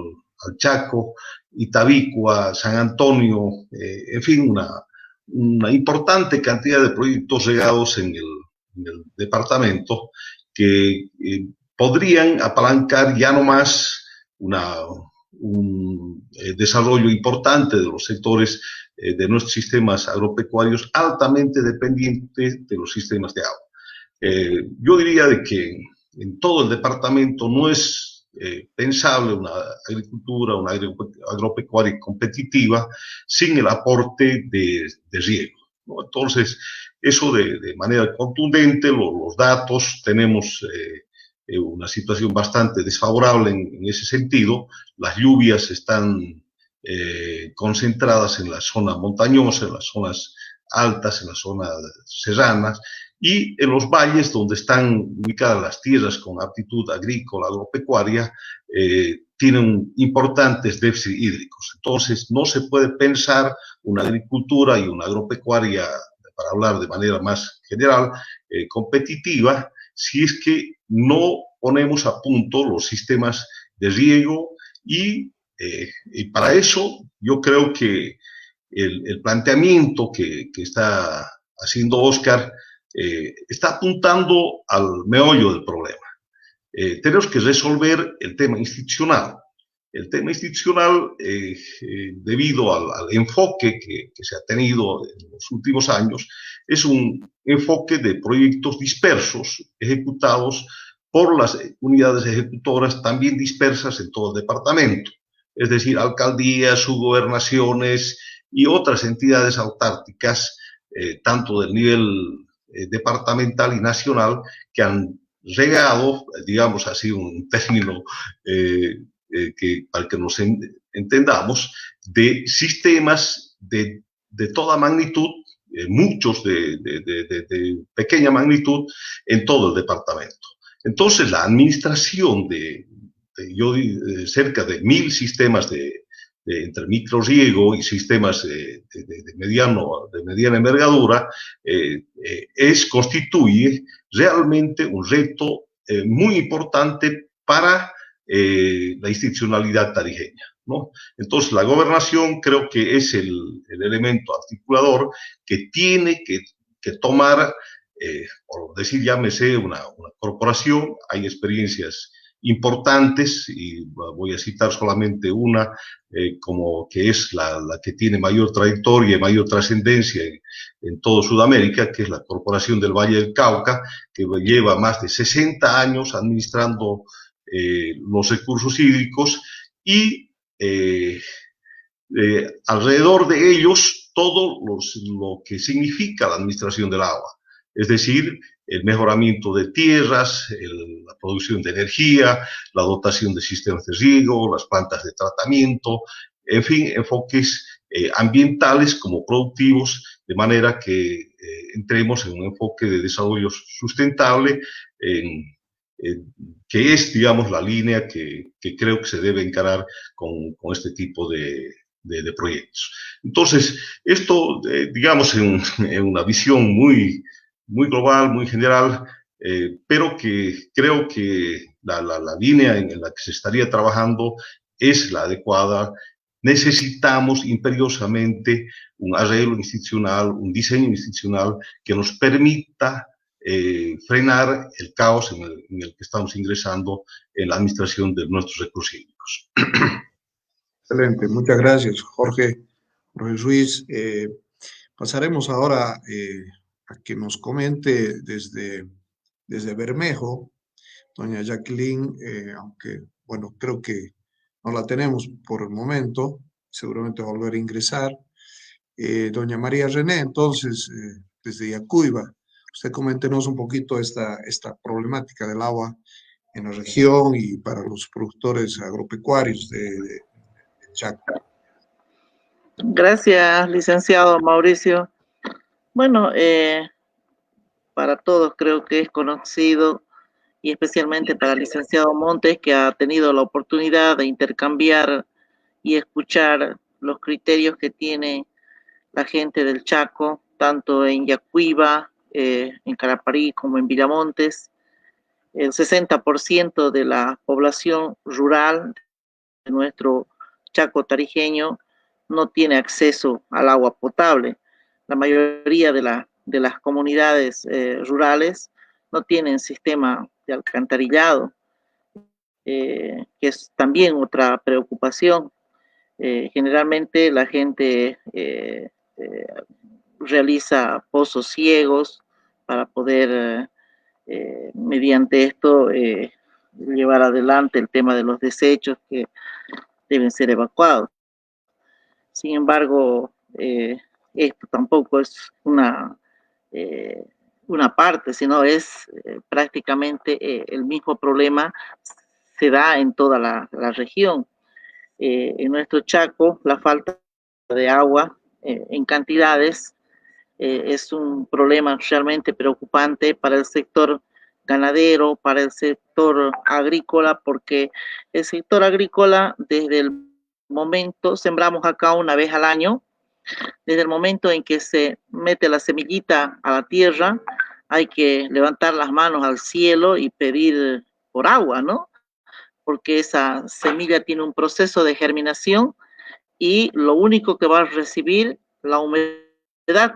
al Chaco, Itabicua, San Antonio, en fin, una importante cantidad de proyectos regados en el departamento que podrían apalancar ya no más un desarrollo importante de los sectores de nuestros sistemas agropecuarios altamente dependientes de los sistemas de agua. Yo diría de que en todo el departamento no es pensable una agricultura, una agropecuaria competitiva sin el aporte de riego, ¿no? Entonces, eso de manera contundente, los datos, tenemos una situación bastante desfavorable en ese sentido. Las lluvias están concentradas en la zona montañosa, en las zonas altas, en las zonas serranas, y en los valles donde están ubicadas las tierras con aptitud agrícola, agropecuaria, tienen importantes déficits hídricos. Entonces, no se puede pensar una agricultura y una agropecuaria, para hablar de manera más general, competitiva, si es que no ponemos a punto los sistemas de riego y para eso yo creo que el planteamiento que está haciendo Oscar está apuntando al meollo del problema. Tenemos que resolver el tema institucional. El tema institucional, debido al enfoque que se ha tenido en los últimos años, es un enfoque de proyectos dispersos, ejecutados por las unidades ejecutoras también dispersas en todo el departamento, es decir, alcaldías, subgobernaciones y otras entidades autárquicas, tanto del nivel departamental y nacional, que han regado, digamos así, un término que, para que nos entendamos, de sistemas de toda magnitud, muchos de pequeña magnitud, en todo el departamento. Entonces, la administración de cerca de 1000 sistemas entre microriego y sistemas de mediana envergadura, constituye realmente un reto muy importante para la institucionalidad tarijeña, ¿no? Entonces, la gobernación creo que es el elemento articulador que tiene que tomar, por decir, llámese una corporación. Hay experiencias importantes y voy a citar solamente una, como que es la que tiene mayor trayectoria y mayor trascendencia en todo Sudamérica, que es la Corporación del Valle del Cauca, que lleva más de 60 años administrando los recursos hídricos y alrededor de ellos todo lo que significa la administración del agua, es decir, el mejoramiento de tierras, la producción de energía, la dotación de sistemas de riego, las plantas de tratamiento, en fin, enfoques ambientales como productivos, de manera que entremos en un enfoque de desarrollo sustentable, que es, digamos, la línea que creo que se debe encarar con este tipo de proyectos. Entonces, esto, digamos, en una visión muy global, muy general, pero que creo que la línea en la que se estaría trabajando es la adecuada. Necesitamos imperiosamente un arreglo institucional, un diseño institucional que nos permita frenar el caos en el que estamos ingresando en la administración de nuestros recursos hídricos. Excelente, muchas gracias, Jorge Ruiz. Pasaremos ahora a que nos comente desde Bermejo, doña Jacqueline, aunque, bueno, creo que no la tenemos por el momento, seguramente va a volver a ingresar. Doña María René, entonces, desde Yacuiba, usted coméntenos un poquito esta problemática del agua en la región y para los productores agropecuarios de Chaco. Gracias, licenciado Mauricio. Bueno, para todos creo que es conocido, y especialmente para el licenciado Montes, que ha tenido la oportunidad de intercambiar y escuchar los criterios que tiene la gente del Chaco, tanto en Yacuiba, en Caraparí, como en Villamontes. El 60% de la población rural de nuestro Chaco tarijeño no tiene acceso al agua potable. La mayoría de las comunidades rurales no tienen sistema de alcantarillado, que es también otra preocupación. Generalmente la gente realiza pozos ciegos para poder, mediante esto, llevar adelante el tema de los desechos que deben ser evacuados. Sin embargo, esto tampoco es una parte, sino es prácticamente el mismo problema se da en toda la región. En nuestro Chaco, la falta de agua en cantidades es un problema realmente preocupante para el sector ganadero, para el sector agrícola, porque el sector agrícola, desde el momento, sembramos acá una vez al año, desde el momento en que se mete la semillita a la tierra, hay que levantar las manos al cielo y pedir por agua, ¿no? Porque esa semilla tiene un proceso de germinación y lo único que va a recibir la humedad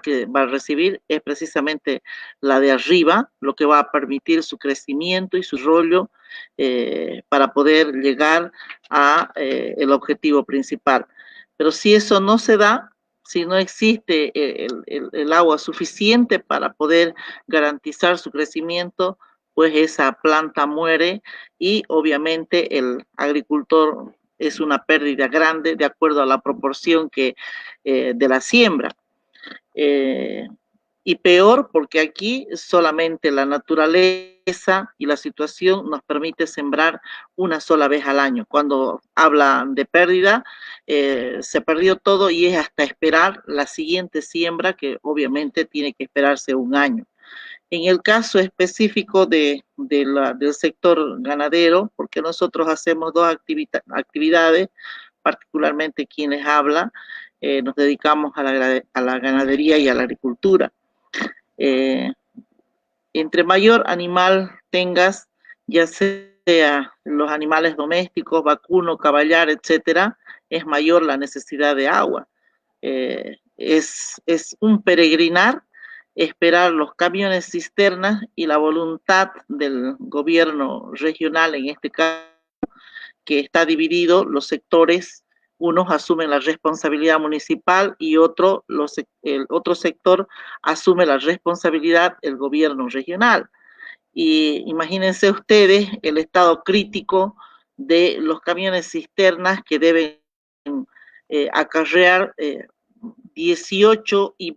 que va a recibir es precisamente la de arriba, lo que va a permitir su crecimiento y su rollo para poder llegar a el objetivo principal. Pero si eso no se da, si no existe el agua suficiente para poder garantizar su crecimiento, pues esa planta muere y obviamente el agricultor es una pérdida grande de acuerdo a la proporción de la siembra. Y peor porque aquí solamente la naturaleza y la situación nos permite sembrar una sola vez al año. Cuando hablan de pérdida, se perdió todo y es hasta esperar la siguiente siembra, que obviamente tiene que esperarse un año. En el caso específico del sector ganadero, porque nosotros hacemos dos actividades, particularmente quienes hablan, nos dedicamos a la ganadería y a la agricultura. Entre mayor animal tengas, ya sea los animales domésticos, vacuno, caballar, etcétera, es mayor la necesidad de agua. Es un peregrinar, esperar los camiones cisternas y la voluntad del gobierno regional, en este caso, que está dividido los sectores. Unos asumen la responsabilidad municipal y el otro sector asume la responsabilidad del gobierno regional. Y imagínense ustedes el estado crítico de los camiones cisternas que deben acarrear entre 18 y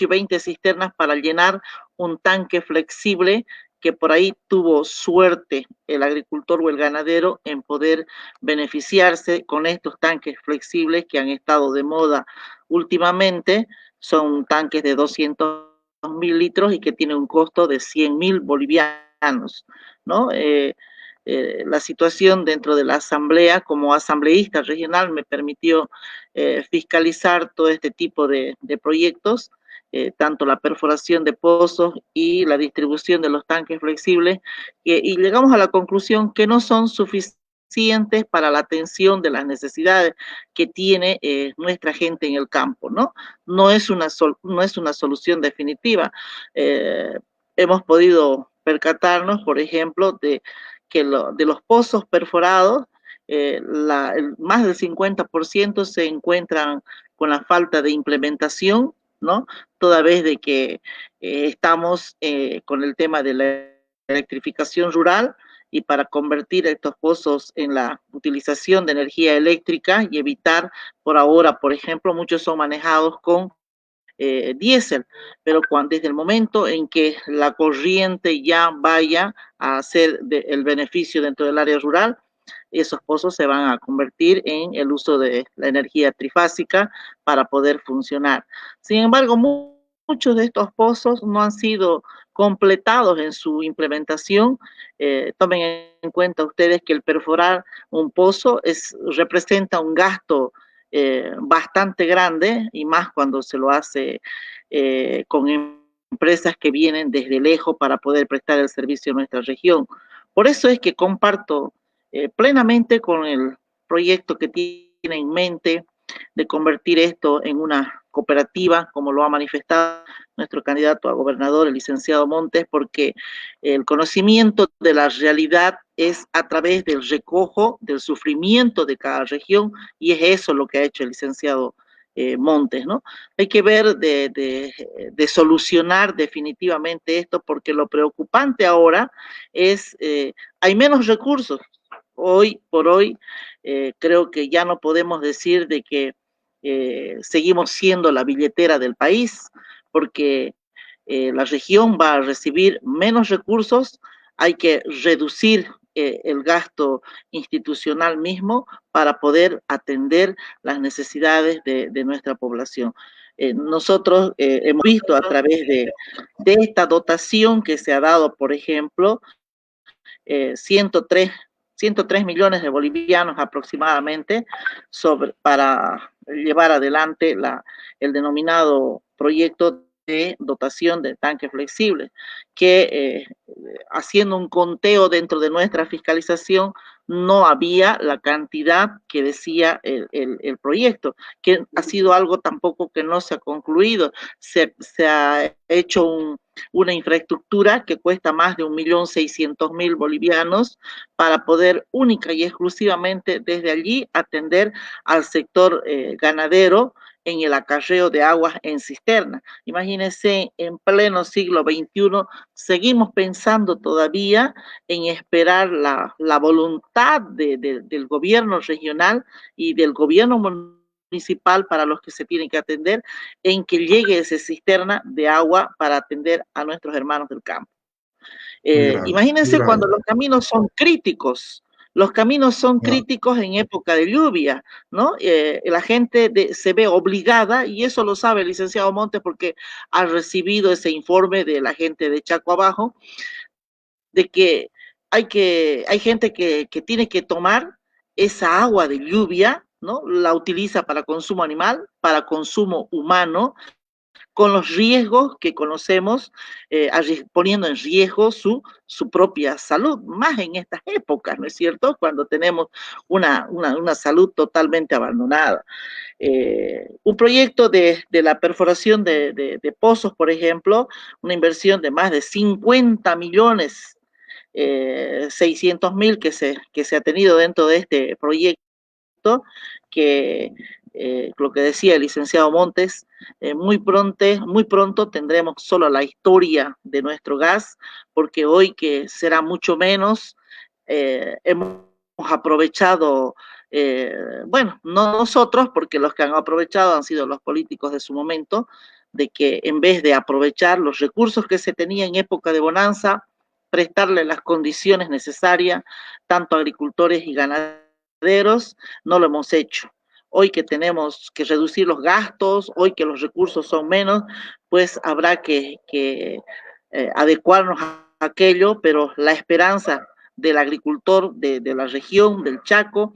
20 cisternas para llenar un tanque flexible, que por ahí tuvo suerte el agricultor o el ganadero en poder beneficiarse con estos tanques flexibles que han estado de moda últimamente. Son tanques de 200.000 litros y que tienen un costo de 100.000 bolivianos, ¿no? La situación dentro de la asamblea, como asambleísta regional, me permitió fiscalizar todo este tipo de proyectos, tanto la perforación de pozos y la distribución de los tanques flexibles, y llegamos a la conclusión que no son suficientes para la atención de las necesidades que tiene nuestra gente en el campo, ¿no? No es una solución definitiva. Hemos podido percatarnos, por ejemplo, de los pozos perforados, más del 50% se encuentran con la falta de implementación, ¿no? Toda vez de que estamos con el tema de la electrificación rural, y para convertir estos pozos en la utilización de energía eléctrica y evitar, por ahora, por ejemplo, muchos son manejados con diésel, pero desde el momento en que la corriente ya vaya a hacer el beneficio dentro del área rural, esos pozos se van a convertir en el uso de la energía trifásica para poder funcionar. Sin embargo, muchos de estos pozos no han sido completados en su implementación. Tomen en cuenta ustedes que el perforar un pozo representa un gasto bastante grande, y más cuando se lo hace con empresas que vienen desde lejos para poder prestar el servicio a nuestra región. Por eso es que comparto plenamente con el proyecto que tiene en mente de convertir esto en una cooperativa, como lo ha manifestado nuestro candidato a gobernador, el licenciado Montes, porque el conocimiento de la realidad es a través del recojo del sufrimiento de cada región, y es eso lo que ha hecho el licenciado Montes, ¿no? Hay que ver de solucionar definitivamente esto, porque lo preocupante ahora es, hay menos recursos. Hoy por hoy, creo que ya no podemos decir de que seguimos siendo la billetera del país, porque la región va a recibir menos recursos. Hay que reducir el gasto institucional mismo para poder atender las necesidades de nuestra población. Nosotros hemos visto a través de esta dotación que se ha dado, por ejemplo, 103 millones de bolivianos aproximadamente para llevar adelante el denominado proyecto de dotación de tanques flexibles, que haciendo un conteo dentro de nuestra fiscalización, no había la cantidad que decía el proyecto, que ha sido algo tampoco que no se ha concluido. Se ha hecho una infraestructura que cuesta más de 1.600.000 bolivianos para poder única y exclusivamente desde allí atender al sector ganadero en el acarreo de aguas en cisterna. Imagínense, en pleno siglo XXI, seguimos pensando todavía en esperar la voluntad del gobierno regional y del gobierno municipal para los que se tienen que atender, en que llegue esa cisterna de agua para atender a nuestros hermanos del campo. Imagínense cuando los caminos son críticos. Los caminos son críticos en época de lluvia, ¿no? La gente se ve obligada, y eso lo sabe el licenciado Montes porque ha recibido ese informe de la gente de Chaco Abajo, de que hay gente que tiene que tomar esa agua de lluvia, ¿no? La utiliza para consumo animal, para consumo humano, con los riesgos que conocemos, poniendo en riesgo su propia salud, más en estas épocas, ¿no es cierto? Cuando tenemos una salud totalmente abandonada. Un proyecto de la perforación de pozos, por ejemplo, una inversión de más de 50 millones, 600.000 que se ha tenido dentro de este proyecto, que lo que decía el licenciado Montes, muy pronto tendremos solo la historia de nuestro gas, porque hoy que será mucho menos, hemos aprovechado, bueno, no nosotros, porque los que han aprovechado han sido los políticos de su momento, de que en vez de aprovechar los recursos que se tenían en época de bonanza, prestarle las condiciones necesarias, tanto a agricultores y ganaderos, no lo hemos hecho. Hoy que tenemos que reducir los gastos, hoy que los recursos son menos, pues habrá que adecuarnos a aquello, pero la esperanza del agricultor de la región del Chaco,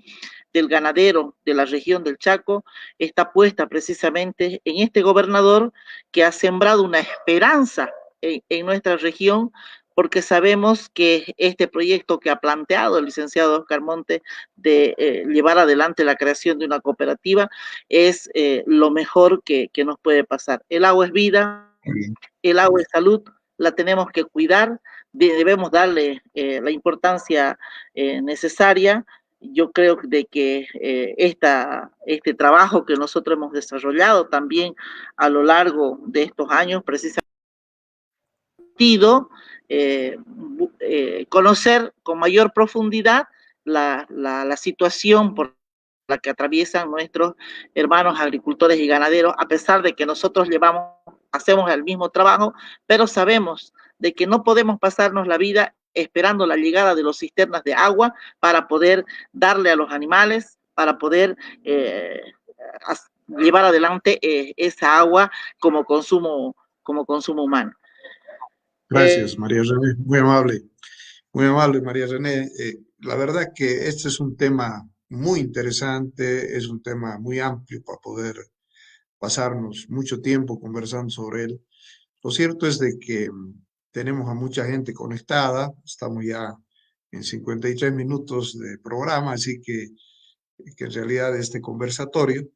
del ganadero de la región del Chaco, está puesta precisamente en este gobernador que ha sembrado una esperanza en nuestra región, porque sabemos que este proyecto que ha planteado el licenciado Oscar Montes de llevar adelante la creación de una cooperativa es lo mejor que nos puede pasar. El agua es vida, el agua es salud, la tenemos que cuidar, debemos darle la importancia necesaria. Yo creo de que este trabajo que nosotros hemos desarrollado también a lo largo de estos años, precisamente, conocer con mayor profundidad la situación por la que atraviesan nuestros hermanos agricultores y ganaderos, a pesar de que nosotros hacemos el mismo trabajo, pero sabemos de que no podemos pasarnos la vida esperando la llegada de los cisternas de agua para poder darle a los animales, para poder llevar adelante esa agua como consumo humano. Gracias, María René, muy amable, María René. La verdad que este es un tema muy interesante, es un tema muy amplio para poder pasarnos mucho tiempo conversando sobre él. Lo cierto es de que tenemos a mucha gente conectada, estamos ya en 53 minutos de programa, así que en realidad este conversatorio,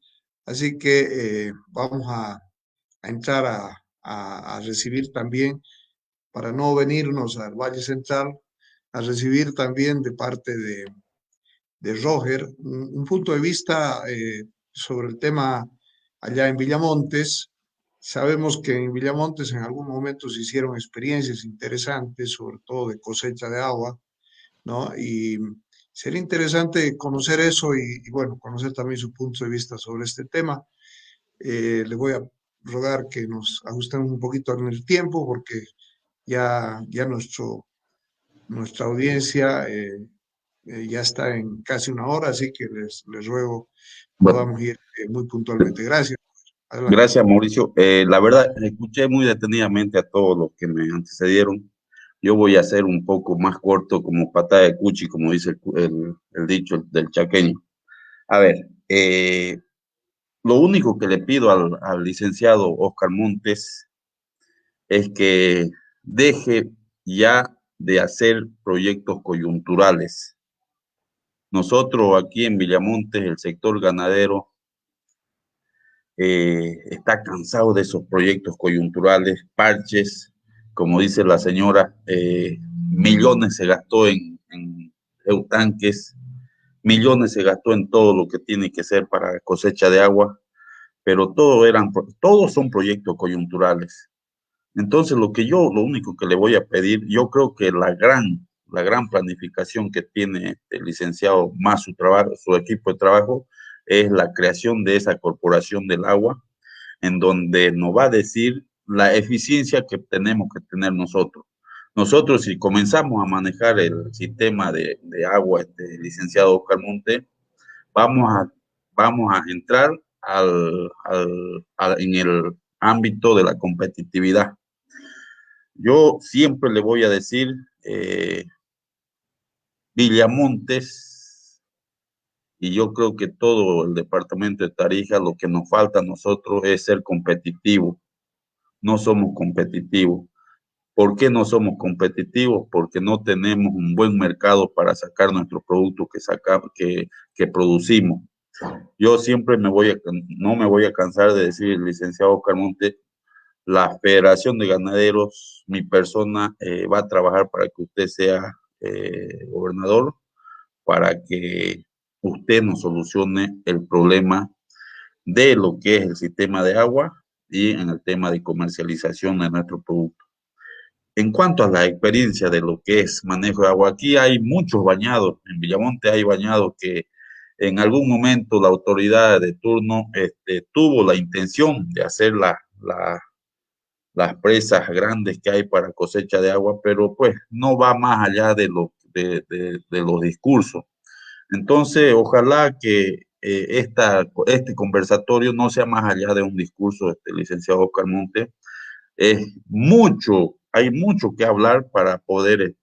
así que vamos a entrar a recibir también, para no venirnos al Valle Central, a recibir también de parte de Roger un punto de vista sobre el tema allá en Villamontes. Sabemos que en Villamontes en algún momento se hicieron experiencias interesantes, sobre todo de cosecha de agua, ¿no? Y sería interesante conocer eso y bueno, conocer también su punto de vista sobre este tema. Le voy a rogar que nos ajustemos un poquito en el tiempo porque ya nuestra audiencia ya está en casi una hora, así que les ruego podamos ir muy puntualmente. Gracias. Adelante. Gracias, Mauricio. La verdad, escuché muy detenidamente a todos los que me antecedieron. Yo voy a hacer un poco más corto, como patada de cuchi, como dice el dicho del chaqueño. A ver, lo único que le pido al licenciado Oscar Montes es que deje ya de hacer proyectos coyunturales. Nosotros aquí en Villamontes, el sector ganadero, está cansado de esos proyectos coyunturales, parches, como dice la señora, millones se gastó en tanques, millones se gastó en todo lo que tiene que ser para cosecha de agua, pero todos son proyectos coyunturales. Entonces, lo único que le voy a pedir, yo creo que la gran planificación que tiene el licenciado más su equipo de trabajo, es la creación de esa corporación del agua, en donde nos va a decir la eficiencia que tenemos que tener nosotros. Nosotros, si comenzamos a manejar el sistema de agua, licenciado Oscar Monte, vamos a entrar en el ámbito de la competitividad. Yo siempre le voy a decir, Villamontes, y yo creo que todo el departamento de Tarija, lo que nos falta a nosotros es ser competitivos. No somos competitivos. ¿Por qué no somos competitivos? Porque no tenemos un buen mercado para sacar nuestros productos que producimos. Yo siempre no me voy a cansar de decir, licenciado Oscar Monte, la Federación de Ganaderos, mi persona, va a trabajar para que usted sea gobernador, para que usted nos solucione el problema de lo que es el sistema de agua y en el tema de comercialización de nuestro producto. En cuanto a la experiencia de lo que es manejo de agua, aquí hay muchos bañados, en Villamonte hay bañados que en algún momento la autoridad de turno tuvo la intención de hacer las presas grandes que hay para cosecha de agua, pero pues no va más allá de los discursos. Entonces, ojalá que este conversatorio no sea más allá de un discurso, licenciado Oscar Monte. Hay mucho que hablar para poder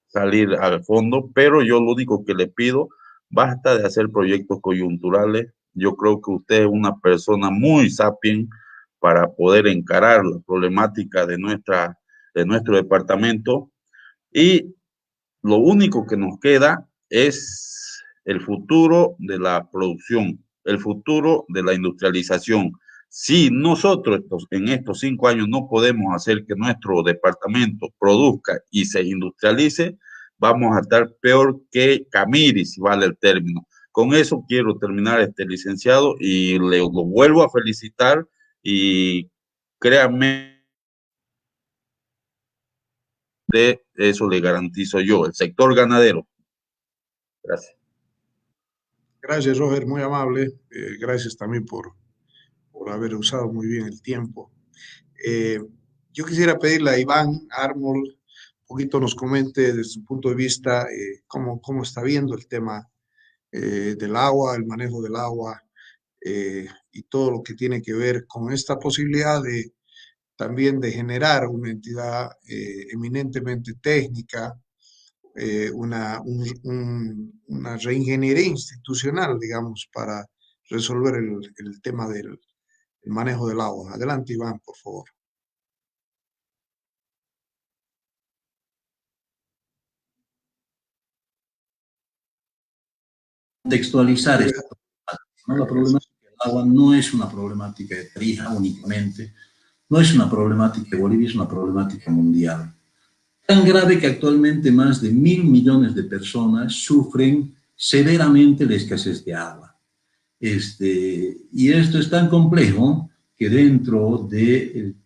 salir al fondo, pero yo lo único que le pido, basta de hacer proyectos coyunturales. Yo creo que usted es una persona muy sapien para poder encarar la problemática de nuestro departamento, y lo único que nos queda es el futuro de la producción, el futuro de la industrialización. Si nosotros en estos 5 años no podemos hacer que nuestro departamento produzca y se industrialice, vamos a estar peor que Camiri, si vale el término. Con eso quiero terminar, licenciado, y lo vuelvo a felicitar, y créanme, de eso le garantizo yo, el sector ganadero. Gracias. Gracias, Roger, muy amable. Gracias también por haber usado muy bien el tiempo. Yo quisiera pedirle a Iván Armol un poquito nos comente desde su punto de vista cómo está viendo el tema del agua, el manejo del agua y todo lo que tiene que ver con esta posibilidad también de generar una entidad eminentemente técnica, una reingeniería institucional, digamos, para resolver el tema del manejo del agua. Adelante, Iván, por favor. Contextualizar esta problemática, ¿no? La problemática del agua no es una problemática de Tarija únicamente, no es una problemática de Bolivia, es una problemática mundial. Tan grave que actualmente más de 1.000 millones de personas sufren severamente la escasez de agua. Y esto es tan complejo que dentro del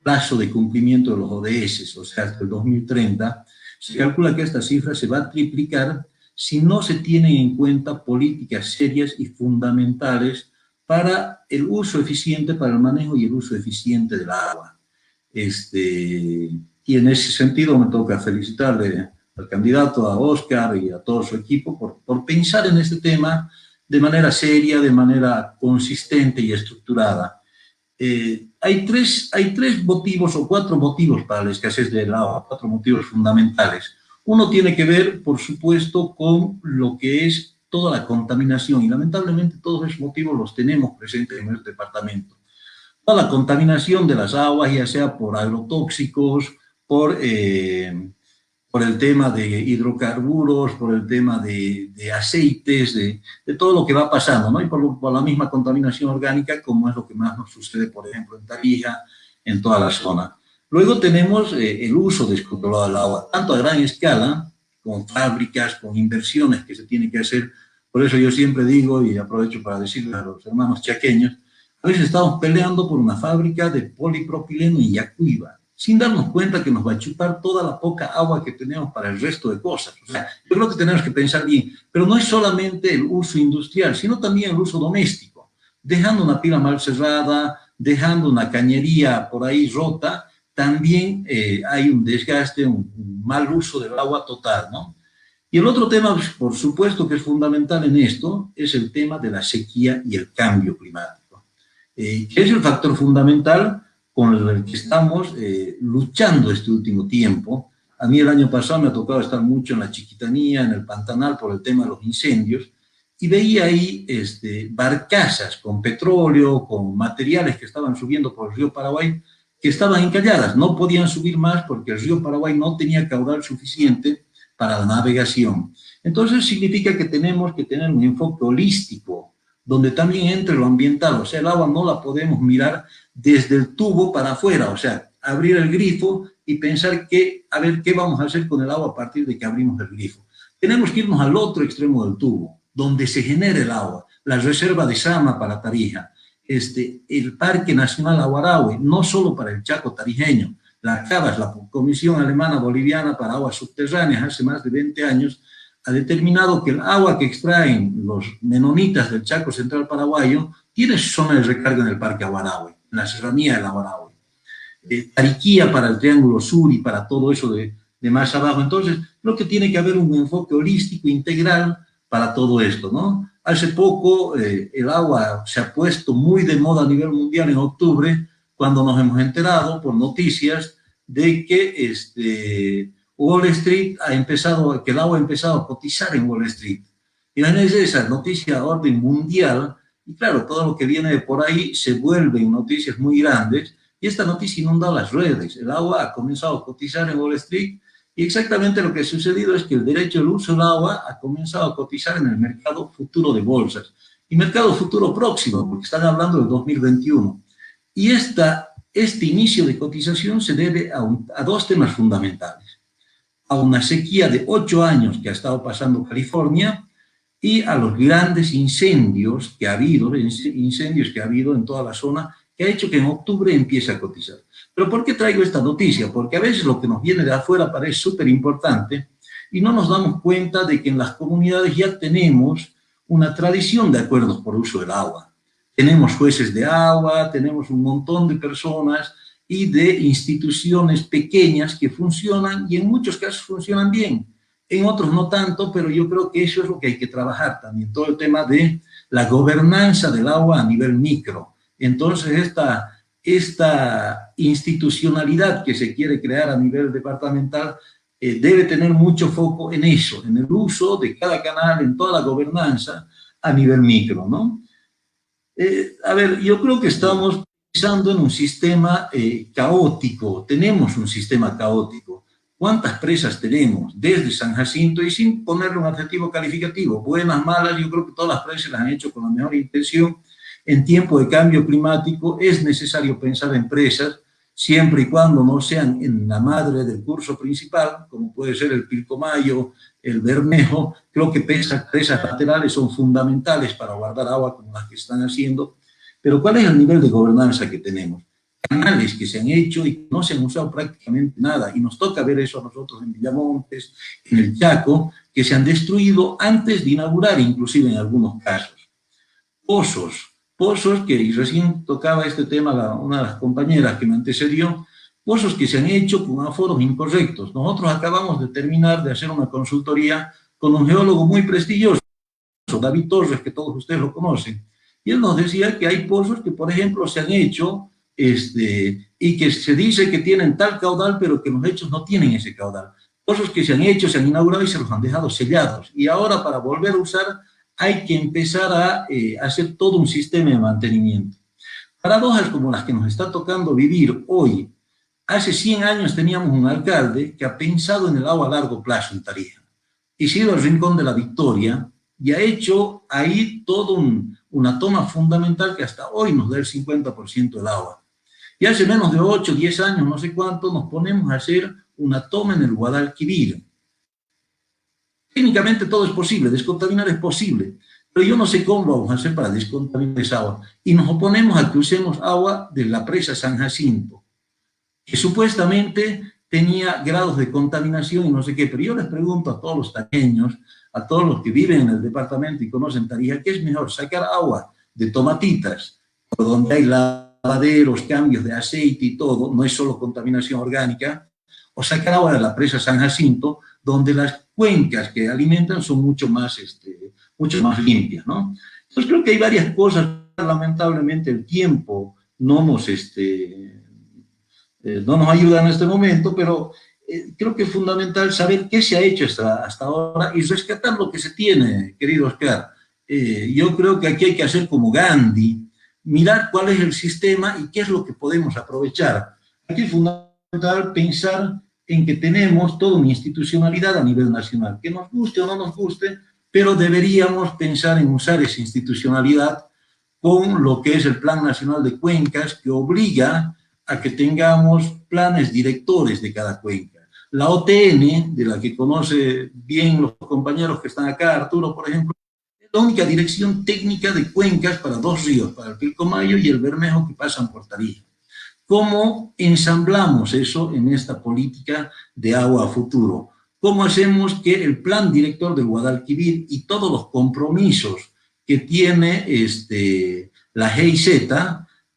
plazo de cumplimiento de los ODS, o sea, hasta el 2030, se calcula que esta cifra se va a triplicar si no se tienen en cuenta políticas serias y fundamentales para el uso eficiente, para el manejo y el uso eficiente del agua. Y en ese sentido me toca felicitarle al candidato, a Oscar y a todo su equipo por pensar en este tema de manera seria, de manera consistente y estructurada. Hay tres motivos o 4 motivos para la escasez del agua, 4 motivos fundamentales. Uno tiene que ver, por supuesto, con lo que es toda la contaminación, y lamentablemente todos esos motivos los tenemos presentes en nuestro departamento. toda la contaminación de las aguas, ya sea por agrotóxicos, por el tema de hidrocarburos, por el tema de aceites, de todo lo que va pasando, ¿no? Y por la misma contaminación orgánica, como es lo que más nos sucede, por ejemplo, en Tarija, en toda la zona. Luego tenemos el uso descontrolado del agua, tanto a gran escala, con fábricas, con inversiones que se tienen que hacer. Por eso yo siempre digo, y aprovecho para decirle a los hermanos chaqueños, a veces estamos peleando por una fábrica de polipropileno en Yacuiba, sin darnos cuenta que nos va a chupar toda la poca agua que tenemos para el resto de cosas. O sea, yo creo que tenemos que pensar bien, pero no es solamente el uso industrial, sino también el uso doméstico. Dejando una pila mal cerrada, dejando una cañería por ahí rota, también hay un desgaste, un mal uso del agua total, ¿no? Y el otro tema, por supuesto, que es fundamental en esto, es el tema de la sequía y el cambio climático, que es el factor fundamental con el que estamos luchando este último tiempo. A mí el año pasado me ha tocado estar mucho en la Chiquitanía, en el Pantanal, por el tema de los incendios, y veía ahí barcazas con petróleo, con materiales que estaban subiendo por el río Paraguay, que estaban encalladas, no podían subir más porque el río Paraguay no tenía caudal suficiente para la navegación. Entonces significa que tenemos que tener un enfoque holístico, donde también entre lo ambiental, o sea, el agua no la podemos mirar desde el tubo para afuera, o sea, abrir el grifo y pensar a ver qué vamos a hacer con el agua a partir de que abrimos el grifo. Tenemos que irnos al otro extremo del tubo, donde se genera el agua, la reserva de Sama para Tarija, el Parque Nacional Aguarahue, no solo para el Chaco tarijeño, la CABAS, la Comisión Alemana Boliviana para Aguas Subterráneas, hace más de 20 años, ha determinado que el agua que extraen los menonitas del Chaco Central paraguayo tiene su zona de recarga en el Parque Aguarahue, en la serranía del Aguarahue. Tariquía para el Triángulo Sur y para todo eso de más abajo. Entonces, creo que tiene que haber un enfoque holístico, integral para todo esto, ¿no? Hace poco el agua se ha puesto muy de moda a nivel mundial en octubre, cuando nos hemos enterado por noticias de que Wall Street que el agua ha empezado a cotizar en Wall Street. Imagínense esa noticia a orden mundial, y claro, todo lo que viene de por ahí se vuelven noticias muy grandes, y esta noticia inunda las redes. El agua ha comenzado a cotizar en Wall Street, y exactamente lo que ha sucedido es que el derecho al uso del agua ha comenzado a cotizar en el mercado futuro de bolsas, y mercado futuro próximo, porque están hablando del 2021. Y este inicio de cotización se debe a dos temas fundamentales: a una sequía de 8 años que ha estado pasando California y a los grandes incendios que ha habido en toda la zona, que ha hecho que en octubre empiece a cotizar. ¿Pero por qué traigo esta noticia? Porque a veces lo que nos viene de afuera parece súper importante y no nos damos cuenta de que en las comunidades ya tenemos una tradición de acuerdos por uso del agua. Tenemos jueces de agua, tenemos un montón de personas y de instituciones pequeñas que funcionan y en muchos casos funcionan bien, en otros no tanto, pero yo creo que eso es lo que hay que trabajar también, todo el tema de la gobernanza del agua a nivel micro. Entonces esta institucionalidad que se quiere crear a nivel departamental debe tener mucho foco en eso, en el uso de cada canal, en toda la gobernanza a nivel micro, ¿no? A ver, yo creo que estamos pensando en un sistema caótico, tenemos un sistema caótico. ¿Cuántas presas tenemos? Desde San Jacinto, y sin ponerle un adjetivo calificativo, buenas, malas, yo creo que todas las presas las han hecho con la mejor intención. En tiempo de cambio climático es necesario pensar en presas, siempre y cuando no sean en la madre del curso principal, como puede ser el Pilcomayo, el Bermejo. Creo que presas laterales son fundamentales para guardar agua como las que están haciendo. Pero ¿cuál es el nivel de gobernanza que tenemos? Canales que se han hecho y no se han usado prácticamente nada, y nos toca ver eso a nosotros en Villamontes, en el Chaco, que se han destruido antes de inaugurar, inclusive en algunos casos. Pozos que, y recién tocaba este tema una de las compañeras que me antecedió, pozos que se han hecho con aforos incorrectos. Nosotros acabamos de terminar de hacer una consultoría con un geólogo muy prestigioso, David Torres, que todos ustedes lo conocen, y él nos decía que hay pozos que, por ejemplo, se han hecho y que se dice que tienen tal caudal, pero que los hechos no tienen ese caudal. Pozos que se han hecho, se han inaugurado y se los han dejado sellados. Y ahora, para volver a usar, hay que empezar a hacer todo un sistema de mantenimiento. paradojas como las que nos está tocando vivir hoy. Hace 100 años teníamos un alcalde que ha pensado en el agua a largo plazo en Tarija. Y se ha ido al Rincón de la Victoria y ha hecho ahí toda una toma fundamental que hasta hoy nos da el 50% del agua. Y hace menos de 8, 10 años, no sé cuánto, nos ponemos a hacer una toma en el Guadalquivir. Técnicamente todo es posible, descontaminar es posible, pero yo no sé cómo vamos a hacer para descontaminar esa agua. Y nos oponemos a que usemos agua de la presa San Jacinto, que supuestamente tenía grados de contaminación y no sé qué, pero yo les pregunto a todos los taqueños, a todos los que viven en el departamento y conocen Tarija, ¿qué es mejor? ¿Sacar agua de Tomatitas, donde hay lavaderos, cambios de aceite y todo, no es solo contaminación orgánica, o sacar agua de la presa San Jacinto, donde las cuencas que alimentan son mucho más limpias, ¿no? Entonces creo que hay varias cosas, lamentablemente el tiempo no nos ayuda en este momento, pero creo que es fundamental saber qué se ha hecho hasta ahora y rescatar lo que se tiene, querido Oscar. Yo creo que aquí hay que hacer como Gandhi, mirar cuál es el sistema y qué es lo que podemos aprovechar. Aquí es fundamental pensar en que tenemos toda una institucionalidad a nivel nacional, que nos guste o no nos guste, pero deberíamos pensar en usar esa institucionalidad con lo que es el Plan Nacional de Cuencas, que obliga a que tengamos planes directores de cada cuenca. La OTN, de la que conoce bien los compañeros que están acá, Arturo, por ejemplo, es la única dirección técnica de cuencas para 2 ríos, para el Pilcomayo y el Bermejo, que pasan por Tarija. ¿Cómo ensamblamos eso en esta política de agua a futuro? ¿Cómo hacemos que el plan director del Guadalquivir y todos los compromisos que tiene la GIZ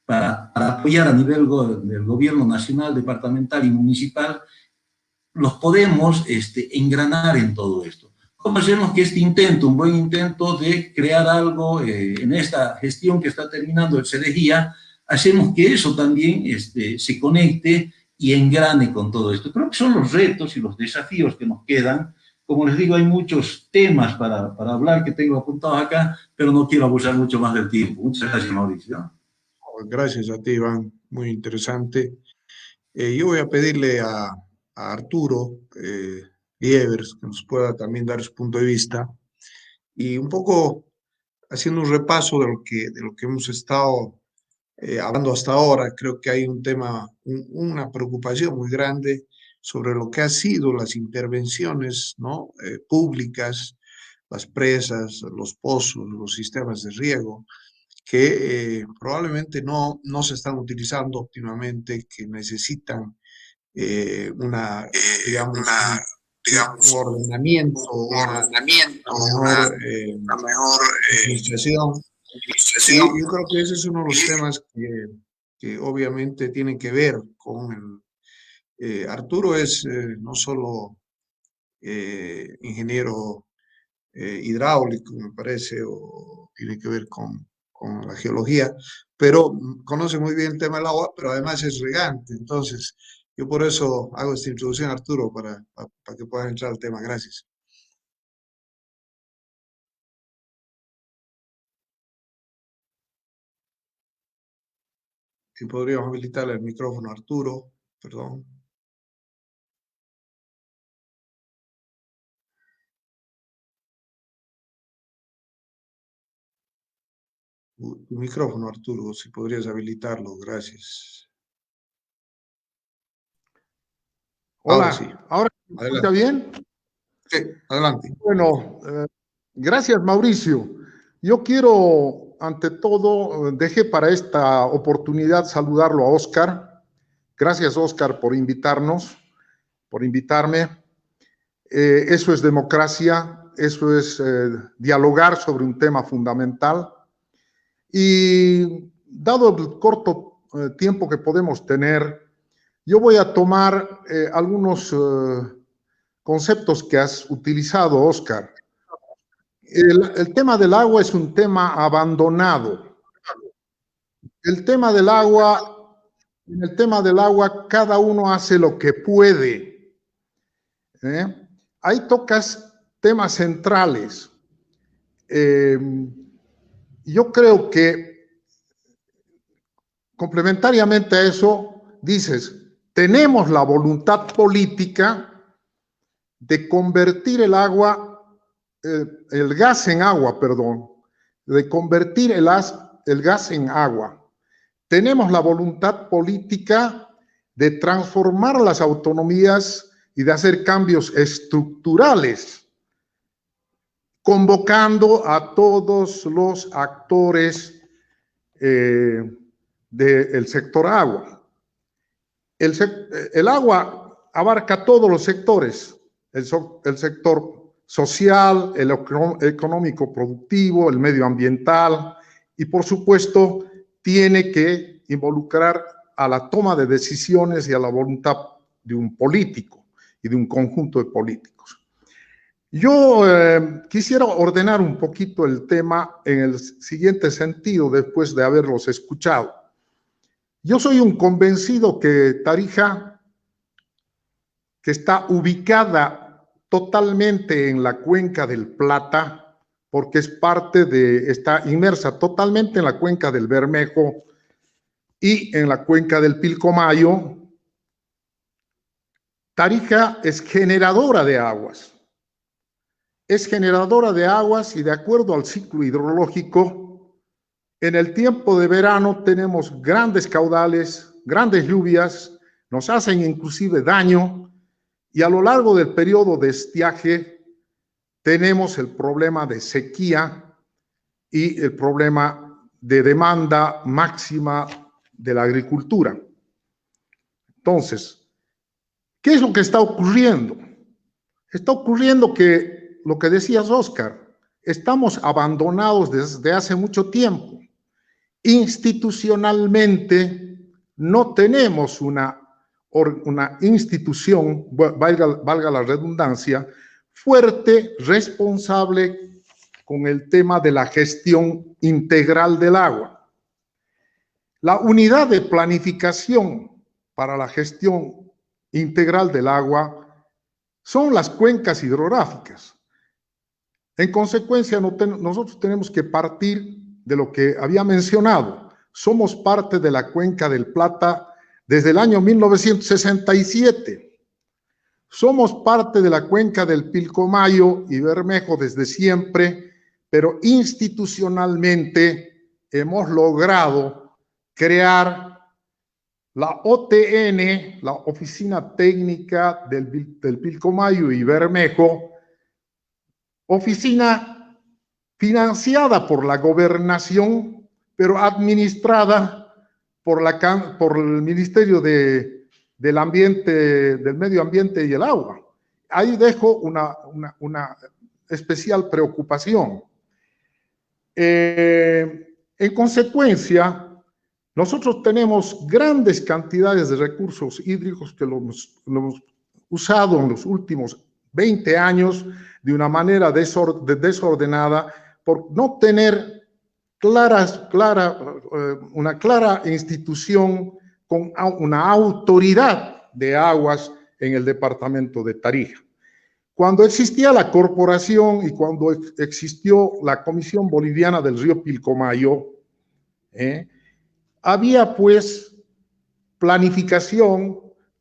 para apoyar a nivel del gobierno nacional, departamental y municipal, los podemos engranar en todo esto? ¿Cómo hacemos que este intento, un buen intento de crear algo en esta gestión que está terminando el CDGIA, hacemos que eso también se conecte y engrane con todo esto? Creo que son los retos y los desafíos que nos quedan. Como les digo, hay muchos temas para hablar que tengo apuntados acá, pero no quiero abusar mucho más del tiempo. Muchas gracias, Mauricio. Gracias a ti, Iván. Muy interesante. Yo voy a pedirle a Arturo Lievers que nos pueda también dar su punto de vista y un poco haciendo un repaso de lo que hemos estado hablando hasta ahora. Creo que hay un tema, una preocupación muy grande sobre lo que han sido las intervenciones, ¿no? Públicas, las presas, los pozos, los sistemas de riego, que probablemente no se están utilizando óptimamente, que necesitan digamos, un ordenamiento, una mejor administración. Sí, yo creo que ese es uno de los temas que obviamente tienen que ver con Arturo es no solo ingeniero hidráulico, me parece, o tiene que ver con la geología, pero conoce muy bien el tema del agua, pero además es regante. Entonces, yo por eso hago esta introducción, Arturo, para que puedan entrar al tema. Gracias. Si podríamos habilitarle el micrófono a Arturo, perdón. Tu micrófono, Arturo, si podrías habilitarlo, gracias. Hola, sí. ¿ahora me escucha bien? Sí, adelante. Bueno, gracias, Mauricio. Yo quiero, ante todo, dejé para esta oportunidad saludarlo a Oscar. Gracias, Oscar, por invitarnos, por invitarme. Eso es democracia, eso es dialogar sobre un tema fundamental. Y dado el corto tiempo que podemos tener, yo voy a tomar algunos conceptos que has utilizado, Oscar. El tema del agua es un tema abandonado. El tema del agua, en el tema del agua, cada uno hace lo que puede. Ahí tocas temas centrales. Yo creo que complementariamente a eso, dices, tenemos la voluntad política de convertir el gas en agua, perdón, de convertir el gas en agua. Tenemos la voluntad política de transformar las autonomías y de hacer cambios estructurales, convocando a todos los actores del sector agua. El agua abarca todos los sectores, el sector social, el económico productivo, el medioambiental, y por supuesto tiene que involucrar a la toma de decisiones y a la voluntad de un político y de un conjunto de políticos. Yo quisiera ordenar un poquito el tema en el siguiente sentido después de haberlos escuchado. Yo soy un convencido que Tarija, que está ubicada totalmente en la cuenca del Plata, porque está inmersa totalmente en la cuenca del Bermejo y en la cuenca del Pilcomayo. Tarija es generadora de aguas. Es generadora de aguas y de acuerdo al ciclo hidrológico, en el tiempo de verano tenemos grandes caudales, grandes lluvias, nos hacen inclusive daño, y a lo largo del periodo de estiaje tenemos el problema de sequía y el problema de demanda máxima de la agricultura. Entonces, ¿qué es lo que está ocurriendo? Está ocurriendo que, lo que decías, Oscar, estamos abandonados desde hace mucho tiempo. Institucionalmente no tenemos una institución, valga la redundancia, fuerte, responsable con el tema de la gestión integral del agua. La unidad de planificación para la gestión integral del agua son las cuencas hidrográficas. En consecuencia, nosotros tenemos que partir de lo que había mencionado. Somos parte de la cuenca del Plata desde el año 1967. Somos parte de la cuenca del Pilcomayo y Bermejo desde siempre, pero institucionalmente hemos logrado crear la OTN, la Oficina Técnica del Pilcomayo y Bermejo, oficina financiada por la gobernación, pero administrada por el Ministerio del Medio Ambiente y el Agua. Ahí dejo una especial preocupación. En consecuencia, nosotros tenemos grandes cantidades de recursos hídricos que lo hemos usado en los últimos 20 años de una manera desordenada, por no tener una clara institución con una autoridad de aguas en el departamento de Tarija. Cuando existía la corporación y cuando existió la Comisión Boliviana del Río Pilcomayo, había pues planificación,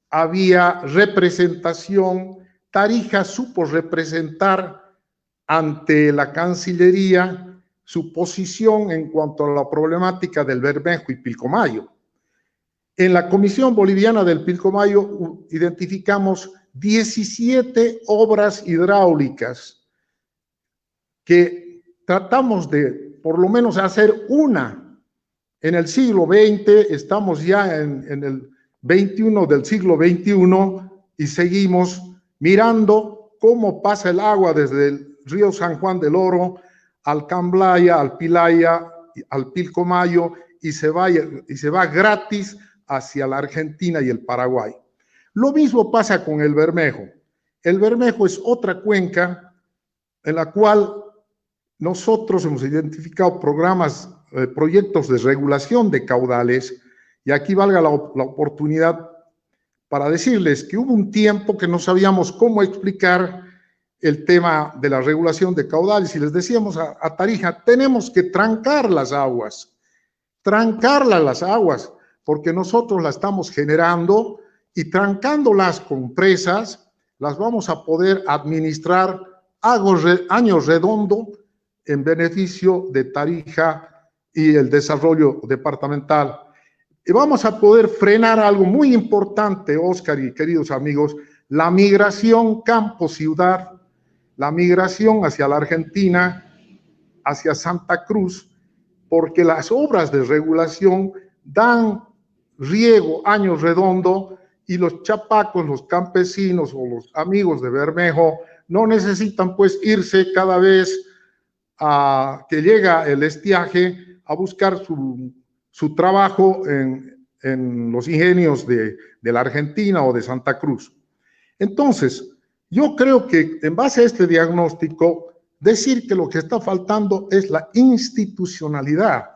había representación. Tarija supo representar ante la Cancillería su posición en cuanto a la problemática del Bermejo y Pilcomayo. En la Comisión Boliviana del Pilcomayo identificamos 17 obras hidráulicas que tratamos de por lo menos hacer una en el siglo XX, estamos ya en el 21 del siglo XXI y seguimos mirando cómo pasa el agua desde el río San Juan del Oro al Camblaya, al Pilaya, al Pilcomayo y se va gratis hacia la Argentina y el Paraguay. Lo mismo pasa con el Bermejo. El Bermejo es otra cuenca en la cual nosotros hemos identificado proyectos de regulación de caudales, y aquí valga la oportunidad para decirles que hubo un tiempo que no sabíamos cómo explicar el tema de la regulación de caudales y les decíamos a Tarija, tenemos que trancar las aguas, porque nosotros la estamos generando y trancándolas con presas, las vamos a poder administrar año redondo en beneficio de Tarija y el desarrollo departamental. Y vamos a poder frenar algo muy importante, Oscar y queridos amigos, la migración campo-ciudad, la migración hacia la Argentina, hacia Santa Cruz, porque las obras de regulación dan riego año redondo y los chapacos, los campesinos o los amigos de Bermejo no necesitan pues irse cada vez a que llega el estiaje a buscar su trabajo en los ingenios de la Argentina o de Santa Cruz. Entonces, yo creo que en base a este diagnóstico, decir que lo que está faltando es la institucionalidad.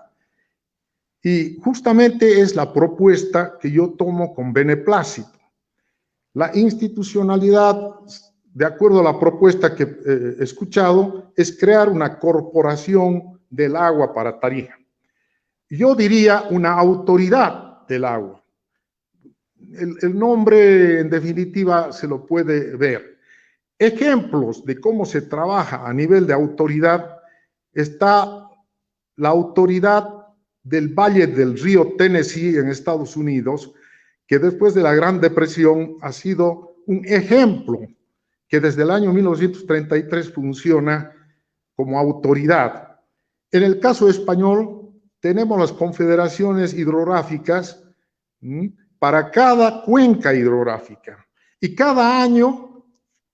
Y justamente es la propuesta que yo tomo con beneplácito. La institucionalidad, de acuerdo a la propuesta que he escuchado, es crear una corporación del agua para Tarija. Yo diría una autoridad del agua. El nombre, en definitiva, se lo puede ver. Ejemplos de cómo se trabaja a nivel de autoridad está la autoridad del Valle del Río Tennessee en Estados Unidos, que después de la Gran Depresión ha sido un ejemplo que desde el año 1933 funciona como autoridad. En el caso español, tenemos las confederaciones hidrográficas para cada cuenca hidrográfica. Y cada año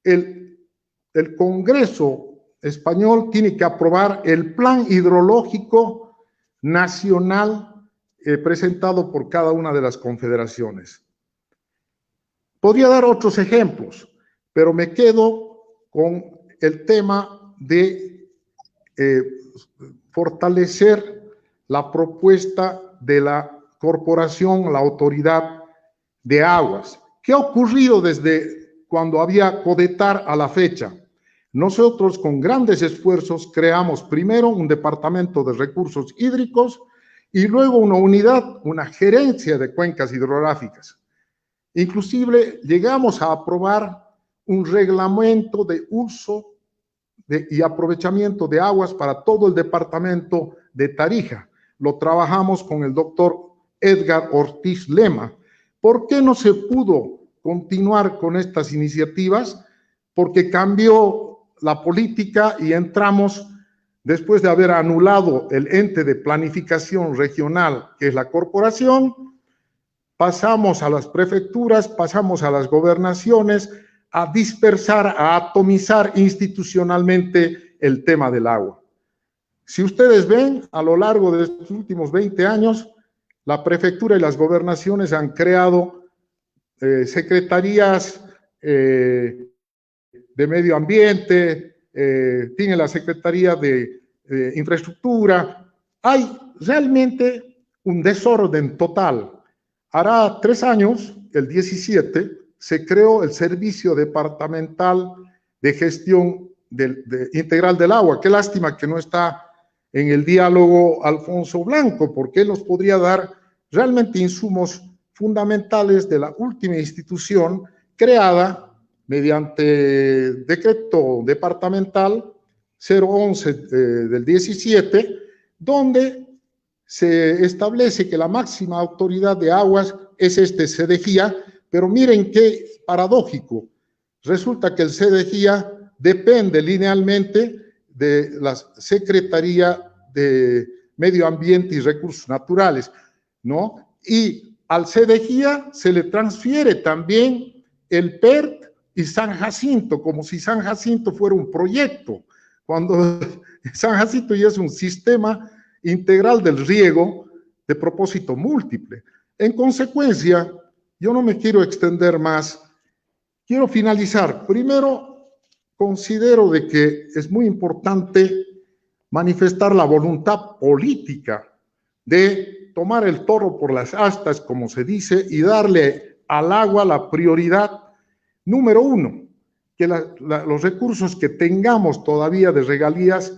el Congreso español tiene que aprobar el plan hidrológico nacional presentado por cada una de las confederaciones. Podría dar otros ejemplos, pero me quedo con el tema de fortalecer la propuesta de la corporación, la autoridad de aguas. ¿Qué ha ocurrido desde cuando había Codetar a la fecha? Nosotros con grandes esfuerzos creamos primero un departamento de recursos hídricos y luego una unidad, una gerencia de cuencas hidrográficas. Inclusive llegamos a aprobar un reglamento de uso y aprovechamiento de aguas para todo el departamento de Tarija. Lo trabajamos con el doctor Edgar Ortiz Lema. ¿Por qué no se pudo continuar con estas iniciativas? Porque cambió la política y entramos, después de haber anulado el ente de planificación regional, que es la corporación, pasamos a las prefecturas, pasamos a las gobernaciones, a dispersar, a atomizar institucionalmente el tema del agua. Si ustedes ven, a lo largo de estos últimos 20 años, la prefectura y las gobernaciones han creado secretarías de medio ambiente, tiene la secretaría de infraestructura. Hay realmente un desorden total. Hará 3 años, el 17, se creó el Servicio Departamental de Gestión Integral del Agua. Qué lástima que no está en el diálogo Alfonso Blanco, porque él nos podría dar realmente insumos fundamentales de la última institución creada mediante decreto departamental 011 del 17, donde se establece que la máxima autoridad de aguas es CDGIA, pero miren qué paradójico. Resulta que el CDGIA depende linealmente de la Secretaría de Medio Ambiente y Recursos Naturales, ¿no? Y al CDGIA se le transfiere también el PERT y San Jacinto, como si San Jacinto fuera un proyecto, cuando San Jacinto ya es un sistema integral del riego de propósito múltiple. En consecuencia, yo no me quiero extender más, quiero finalizar. Primero, considero de que es muy importante manifestar la voluntad política de tomar el toro por las astas, como se dice, y darle al agua la prioridad número 1, que los recursos que tengamos todavía de regalías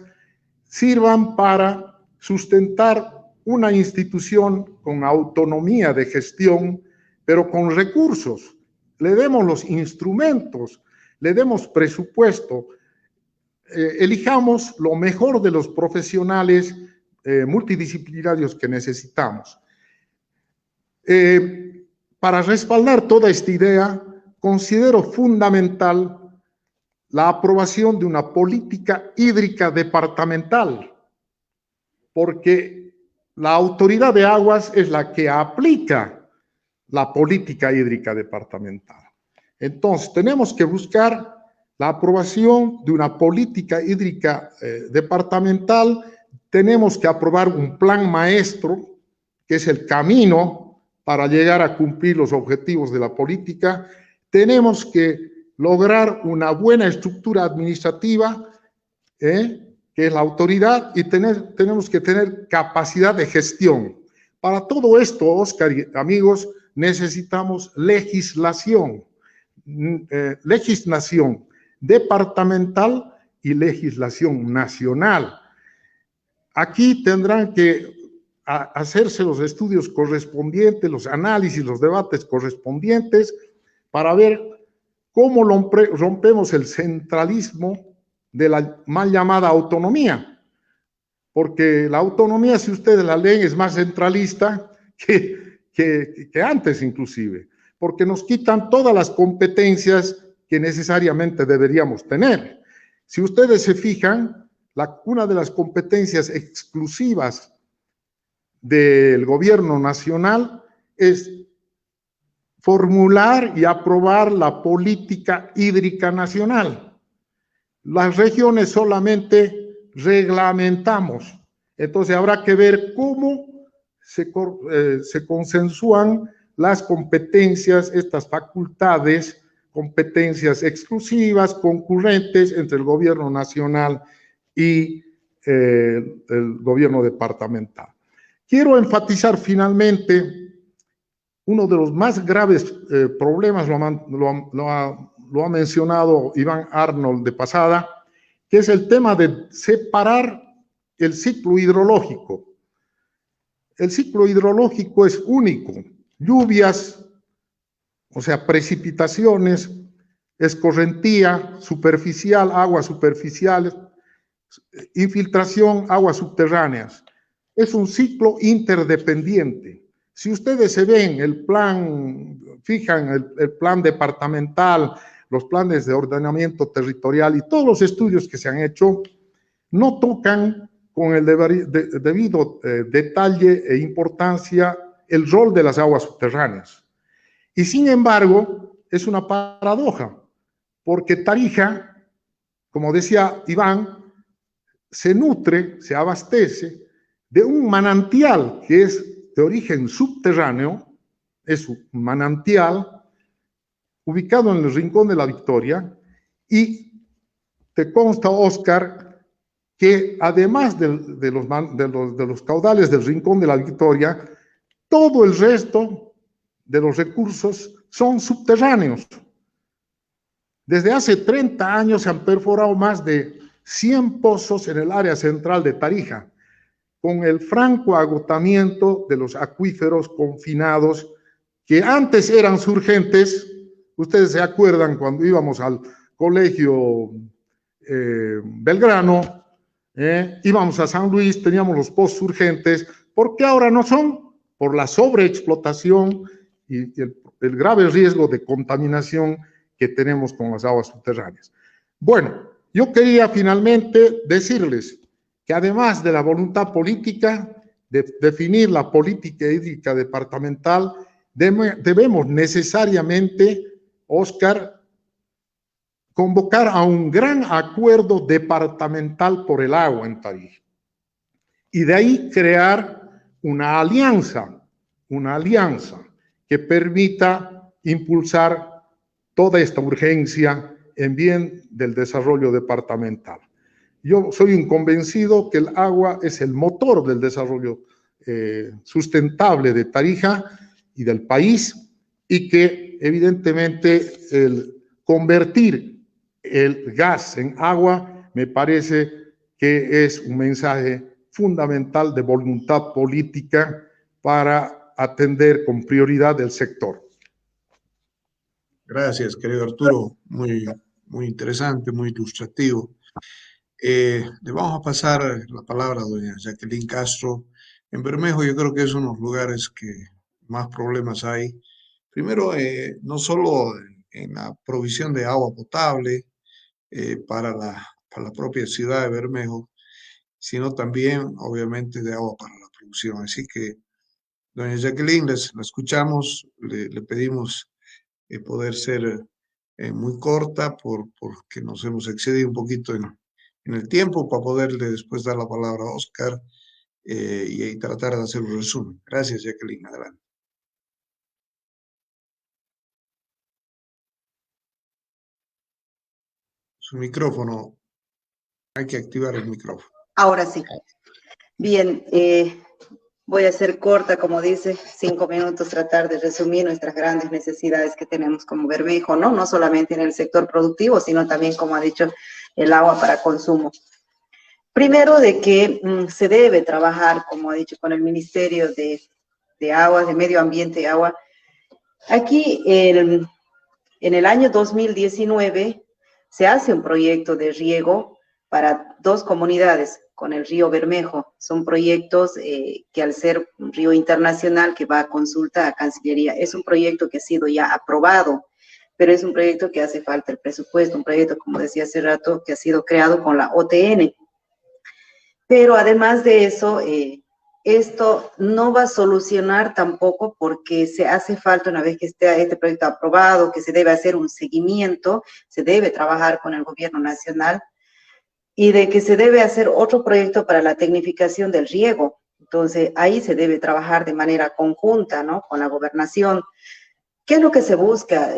sirvan para sustentar una institución con autonomía de gestión, pero con recursos. Le demos los instrumentos, le demos presupuesto, elijamos lo mejor de los profesionales multidisciplinarios que necesitamos. Para respaldar toda esta idea, considero fundamental la aprobación de una política hídrica departamental, porque la autoridad de aguas es la que aplica la política hídrica departamental. Entonces, tenemos que buscar la aprobación de una política hídrica departamental. Tenemos que aprobar un plan maestro, que es el camino para llegar a cumplir los objetivos de la política. Tenemos que lograr una buena estructura administrativa, que es la autoridad, y tenemos que tener capacidad de gestión. Para todo esto, Oscar y amigos, necesitamos legislación departamental y legislación nacional. Aquí tendrán que hacerse los estudios correspondientes, los análisis, los debates correspondientes para ver cómo rompemos el centralismo de la mal llamada autonomía. Porque la autonomía, si ustedes la leen, es más centralista que antes inclusive, porque nos quitan todas las competencias que necesariamente deberíamos tener. Si ustedes se fijan, una de las competencias exclusivas del gobierno nacional es formular y aprobar la política hídrica nacional. Las regiones solamente reglamentamos. Entonces habrá que ver cómo se consensúan las competencias, estas facultades, competencias exclusivas, concurrentes entre el gobierno nacional y el gobierno departamental. Quiero enfatizar finalmente uno de los más graves problemas, lo ha mencionado Iván Arnold de pasada, que es el tema de separar el ciclo hidrológico. El ciclo hidrológico es único. Lluvias, o sea, precipitaciones, escorrentía superficial, aguas superficiales, infiltración, aguas subterráneas. Es un ciclo interdependiente. Si ustedes se ven el plan, fijan el plan departamental, los planes de ordenamiento territorial y todos los estudios que se han hecho, no tocan con el debido detalle e importancia el rol de las aguas subterráneas. Y sin embargo, es una paradoja, porque Tarija, como decía Iván, se nutre, se abastece de un manantial que es de origen subterráneo, es un manantial ubicado en el Rincón de la Victoria, y te consta, Oscar, que además de los caudales del Rincón de la Victoria, todo el resto de los recursos son subterráneos. Desde hace 30 años se han perforado más de 100 pozos en el área central de Tarija, con el franco agotamiento de los acuíferos confinados que antes eran surgentes. Ustedes se acuerdan cuando íbamos al colegio Belgrano, íbamos a San Luis, teníamos los pozos surgentes, porque ahora no son, por la sobreexplotación y el grave riesgo de contaminación que tenemos con las aguas subterráneas. Bueno, yo quería finalmente decirles que además de la voluntad política de definir la política hídrica departamental, debemos necesariamente, Oscar, convocar a un gran acuerdo departamental por el agua en Tarija. Y de ahí crear una alianza que permita impulsar toda esta urgencia en bien del desarrollo departamental. Yo soy un convencido que el agua es el motor del desarrollo sustentable de Tarija y del país, y que evidentemente el convertir el gas en agua me parece que es un mensaje fundamental de voluntad política para atender con prioridad el sector. Gracias, querido Arturo. Muy interesante, muy ilustrativo. Le vamos a pasar la palabra a doña Jacqueline Castro. En Bermejo yo creo que es uno de los lugares que más problemas hay. Primero, no solo en la provisión de agua potable para la propia ciudad de Bermejo, sino también, obviamente, de agua para la producción. Así que, doña Jacqueline, la escuchamos, le pedimos poder ser muy corta porque nos hemos excedido un poquito en el tiempo para poderle después dar la palabra a Oscar y tratar de hacer un resumen. Gracias, Jacqueline. Adelante. Su micrófono, hay que activar el micrófono. Ahora sí. Bien, voy a ser corta, como dice, 5 minutos, tratar de resumir nuestras grandes necesidades que tenemos como Bermejo, ¿no? No solamente en el sector productivo, sino también, como ha dicho, el agua para consumo. Primero, de que se debe trabajar, como ha dicho, con el Ministerio de Aguas, de Medio Ambiente y Agua. Aquí, en el año 2019, se hace un proyecto de riego para 2 comunidades con el río Bermejo. Son proyectos que al ser un río internacional que va a consulta a Cancillería, es un proyecto que ha sido ya aprobado, pero es un proyecto que hace falta el presupuesto, un proyecto, como decía hace rato, que ha sido creado con la OTN. Pero además de eso, esto no va a solucionar tampoco porque se hace falta, una vez que esté este proyecto aprobado, que se debe hacer un seguimiento, se debe trabajar con el gobierno nacional y de que se debe hacer otro proyecto para la tecnificación del riego. Entonces, ahí se debe trabajar de manera conjunta, ¿no? Con la gobernación. ¿Qué es lo que se busca?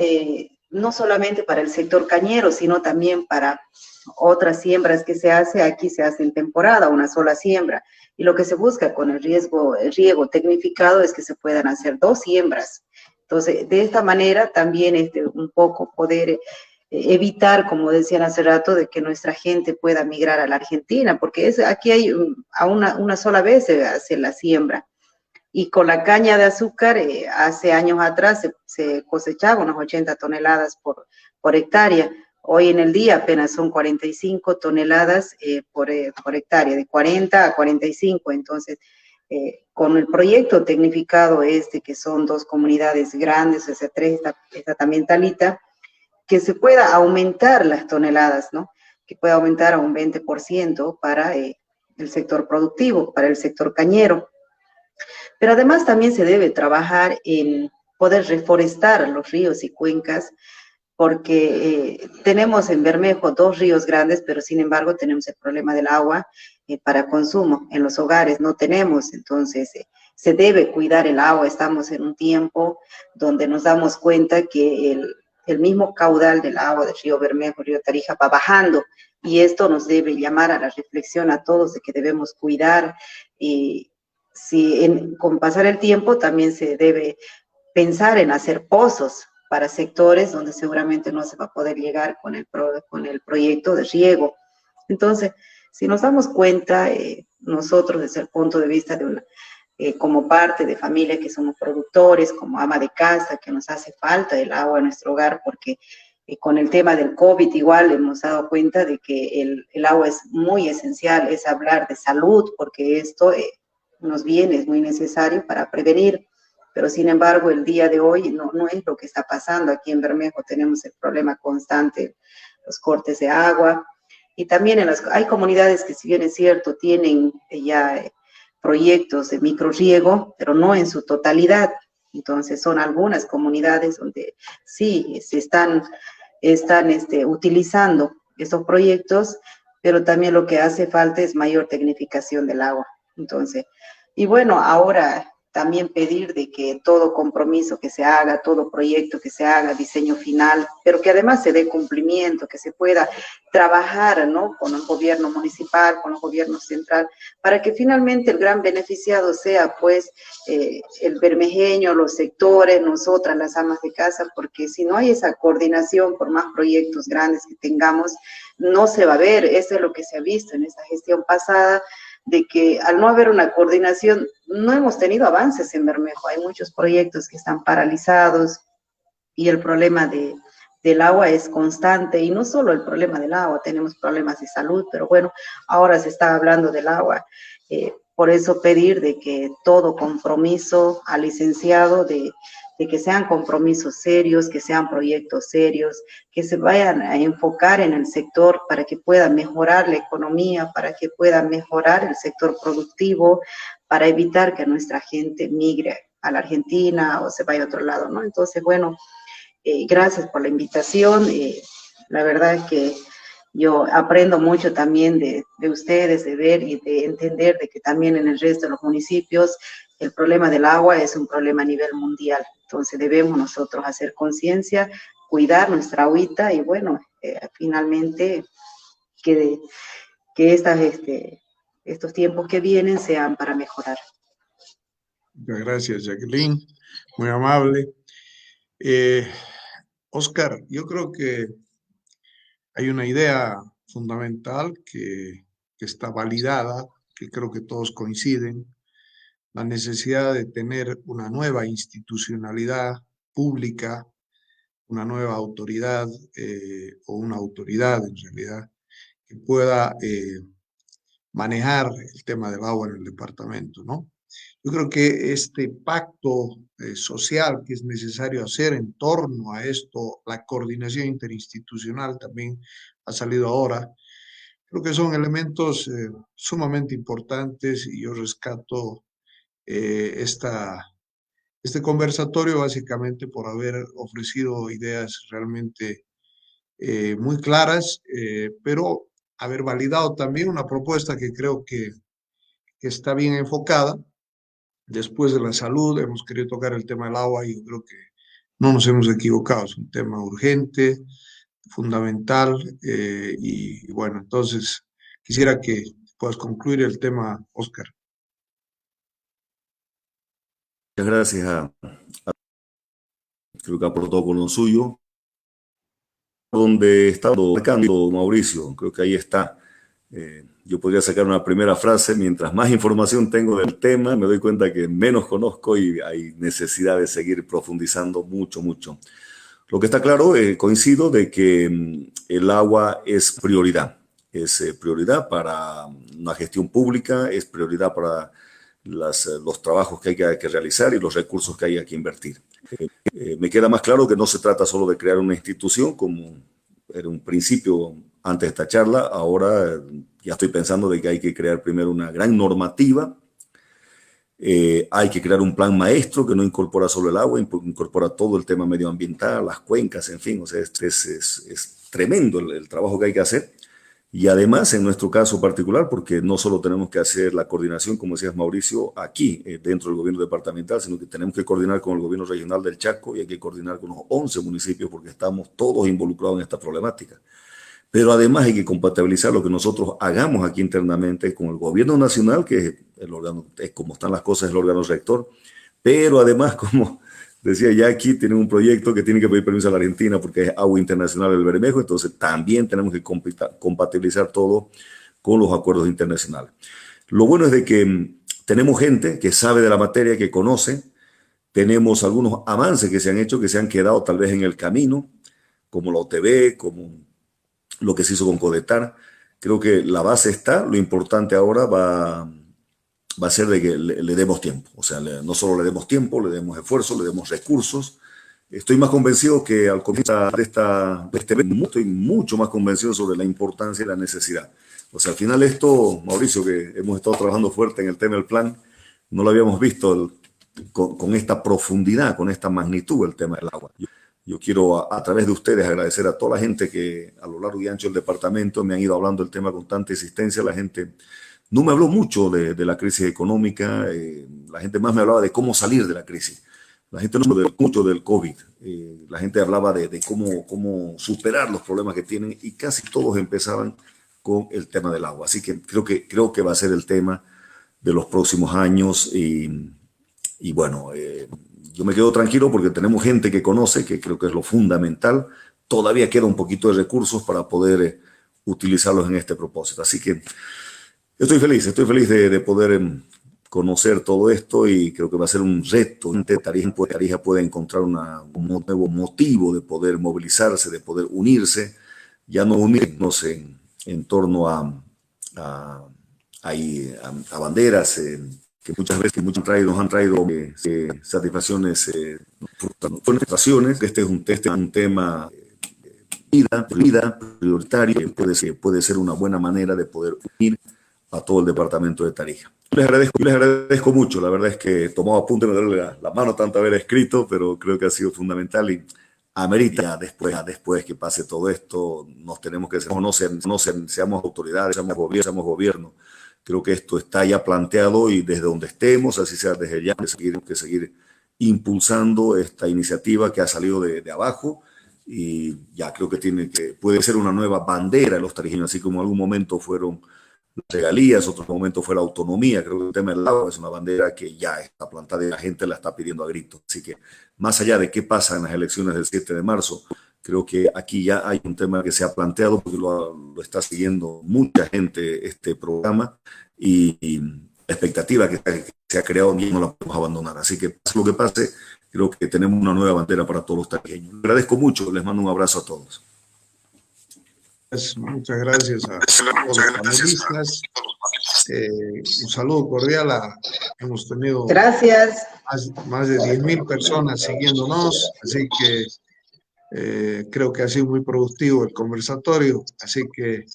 No solamente para el sector cañero, sino también para otras siembras que se hace. Aquí se hace en temporada, una sola siembra. Y lo que se busca con el riego tecnificado es que se puedan hacer 2 siembras. Entonces, de esta manera también un poco poder evitar, como decían hace rato, de que nuestra gente pueda migrar a la Argentina, porque aquí hay a una sola vez se hace la siembra. Y con la caña de azúcar, hace años atrás se cosechaba unas 80 toneladas por hectárea. Hoy en el día apenas son 45 toneladas por hectárea, de 40 a 45. Entonces, con el proyecto tecnificado que son 2 comunidades grandes, o sea, 3, esta también Talita, que se pueda aumentar las toneladas, ¿no? Que pueda aumentar a un 20% para el sector productivo, para el sector cañero. Pero además también se debe trabajar en poder reforestar los ríos y cuencas, porque tenemos en Bermejo 2 ríos grandes, pero sin embargo tenemos el problema del agua para consumo. En los hogares no tenemos, entonces se debe cuidar el agua. Estamos en un tiempo donde nos damos cuenta que el mismo caudal del agua del río Bermejo, río Tarija, va bajando, y esto nos debe llamar a la reflexión a todos de que debemos cuidar. Y con pasar el tiempo también se debe pensar en hacer pozos para sectores donde seguramente no se va a poder llegar con el proyecto de riego. Entonces, si nos damos cuenta, nosotros desde el punto de vista de como parte de familia que somos productores, como ama de casa, que nos hace falta el agua en nuestro hogar, porque con el tema del COVID igual hemos dado cuenta de que el agua es muy esencial, es hablar de salud, porque esto nos viene, es muy necesario para prevenir. Pero sin embargo, el día de hoy no es lo que está pasando. Aquí en Bermejo tenemos el problema constante, los cortes de agua, y también hay comunidades que, si bien es cierto, tienen ya proyectos de microriego, pero no en su totalidad. Entonces son algunas comunidades donde sí se están utilizando estos proyectos, pero también lo que hace falta es mayor tecnificación del agua. Entonces, y bueno, ahora también pedir de que todo compromiso que se haga, todo proyecto que se haga, diseño final, pero que además se dé cumplimiento, que se pueda trabajar, ¿no?, con el gobierno municipal, con el gobierno central, para que finalmente el gran beneficiado sea, pues, el bermejeño, los sectores, nosotras, las amas de casa, porque si no hay esa coordinación, por más proyectos grandes que tengamos, no se va a ver. Eso es lo que se ha visto en esta gestión pasada. de que al no haber una coordinación, no hemos tenido avances en Bermejo. Hay muchos proyectos que están paralizados y el problema del agua es constante, y no solo el problema del agua, tenemos problemas de salud, pero bueno, ahora se está hablando del agua. Por eso pedir de que todo compromiso al licenciado, de que sean compromisos serios, que sean proyectos serios, que se vayan a enfocar en el sector para que pueda mejorar la economía, para que pueda mejorar el sector productivo, para evitar que nuestra gente migre a la Argentina o se vaya a otro lado, ¿no? Entonces, bueno, gracias por la invitación. La verdad es que yo aprendo mucho también de ustedes, de ver y de entender de que también en el resto de los municipios el problema del agua es un problema a nivel mundial. Entonces debemos nosotros hacer conciencia, cuidar nuestra agüita y bueno, finalmente que estos tiempos que vienen sean para mejorar. Muchas gracias, Jacqueline. Muy amable. Oscar, yo creo que hay una idea fundamental que está validada, que creo que todos coinciden, la necesidad de tener una nueva institucionalidad pública, una nueva autoridad o una autoridad en realidad que pueda manejar el tema del agua en el departamento, ¿no? Yo creo que este pacto social que es necesario hacer en torno a esto, la coordinación interinstitucional también ha salido ahora, creo que son elementos sumamente importantes y yo rescato este conversatorio básicamente por haber ofrecido ideas realmente muy claras, pero haber validado también una propuesta que creo que está bien enfocada. Después de la salud, hemos querido tocar el tema del agua y yo creo que no nos hemos equivocado, es un tema urgente, fundamental, y bueno, entonces quisiera que puedas concluir el tema, Oscar. Muchas gracias creo que aportó con lo suyo. Donde está marcando Mauricio, creo que ahí está. Yo podría sacar una primera frase: mientras más información tengo del tema, me doy cuenta que menos conozco y hay necesidad de seguir profundizando mucho, mucho. Lo que está claro, coincido de que el agua es prioridad para una gestión pública, es prioridad para los trabajos que hay que realizar y los recursos que hay que invertir. Me queda más claro que no se trata solo de crear una institución, como era un principio antes de esta charla. Ahora ya estoy pensando de que hay que crear primero una gran normativa. Hay que crear un plan maestro que no incorpora solo el agua, incorpora todo el tema medioambiental, las cuencas, en fin. O sea, es tremendo el trabajo que hay que hacer. Y además, en nuestro caso particular, porque no solo tenemos que hacer la coordinación, como decías Mauricio, aquí dentro del gobierno departamental, sino que tenemos que coordinar con el gobierno regional del Chaco y hay que coordinar con los 11 municipios porque estamos todos involucrados en esta problemática. Pero además hay que compatibilizar lo que nosotros hagamos aquí internamente con el gobierno nacional, que es el órgano, es como están las cosas, el órgano rector, pero además, como decía Jackie, tienen un proyecto que tiene que pedir permiso a la Argentina porque es agua internacional del Bermejo, entonces también tenemos que compatibilizar todo con los acuerdos internacionales. Lo bueno es de que tenemos gente que sabe de la materia, que conoce, tenemos algunos avances que se han hecho, que se han quedado tal vez en el camino, como la OTB, como lo que se hizo con Codetar. Creo que la base está, lo importante ahora va a ser de que le demos tiempo. O sea, no solo le demos tiempo, le demos esfuerzo, le demos recursos. Estoy más convencido que al comienzo de este evento, estoy mucho más convencido sobre la importancia y la necesidad. O sea, al final esto, Mauricio, que hemos estado trabajando fuerte en el tema del plan, no lo habíamos visto con esta profundidad, con esta magnitud, el tema del agua. Yo quiero, a través de ustedes, agradecer a toda la gente que a lo largo y ancho del departamento me han ido hablando del tema con tanta insistencia. La gente no me habló mucho de la crisis económica, la gente más me hablaba de cómo salir de la crisis. La gente no me habló mucho del COVID, la gente hablaba de cómo superar los problemas que tienen y casi todos empezaban con el tema del agua. Así que creo que va a ser el tema de los próximos años y bueno, yo me quedo tranquilo porque tenemos gente que conoce, que creo que es lo fundamental. Todavía queda un poquito de recursos para poder utilizarlos en este propósito. Así que Estoy feliz de poder conocer todo esto y creo que va a ser un reto. Tarija puede encontrar un nuevo motivo de poder movilizarse, de poder unirse, ya no unirnos en torno a banderas que muchas veces nos han traído satisfacciones, frustraciones. Este es un tema vida prioritario, puede ser una buena manera de poder unir a todo el departamento de Tarija. Les agradezco mucho, la verdad es que tomaba apunte, me darle la mano tanto haber escrito, pero creo que ha sido fundamental y amerita después que pase todo esto, nos tenemos que seamos autoridades, seamos gobierno. Creo que esto está ya planteado y desde donde estemos, así sea desde ya, tenemos que seguir impulsando esta iniciativa que ha salido de abajo y ya creo que puede ser una nueva bandera de los tarijeños, así como en algún momento fueron las regalías, otro momento fue la autonomía. Creo que el tema del agua es una bandera que ya está plantada y la gente la está pidiendo a gritos. Así que más allá de qué pasa en las elecciones del 7 de marzo, creo que aquí ya hay un tema que se ha planteado porque lo está siguiendo mucha gente este programa y la expectativa que se ha creado no la podemos abandonar. Así que pase lo que pase, creo que tenemos una nueva bandera para todos los tarijeños. Les agradezco mucho, les mando un abrazo a todos. Muchas gracias a todos los panelistas. Un saludo cordial. Hemos tenido más de 10.000 personas siguiéndonos, así que creo que ha sido muy productivo el conversatorio. Así que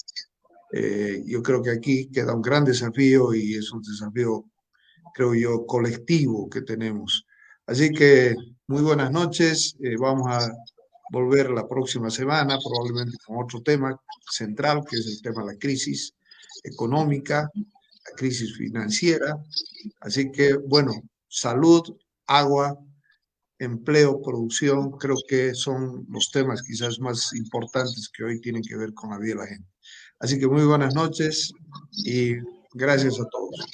yo creo que aquí queda un gran desafío y es un desafío, creo yo, colectivo que tenemos. Así que muy buenas noches. Vamos a volver la próxima semana, probablemente con otro tema central, que es el tema de la crisis económica, la crisis financiera. Así que, bueno, salud, agua, empleo, producción, creo que son los temas quizás más importantes que hoy tienen que ver con la vida de la gente. Así que muy buenas noches y gracias a todos.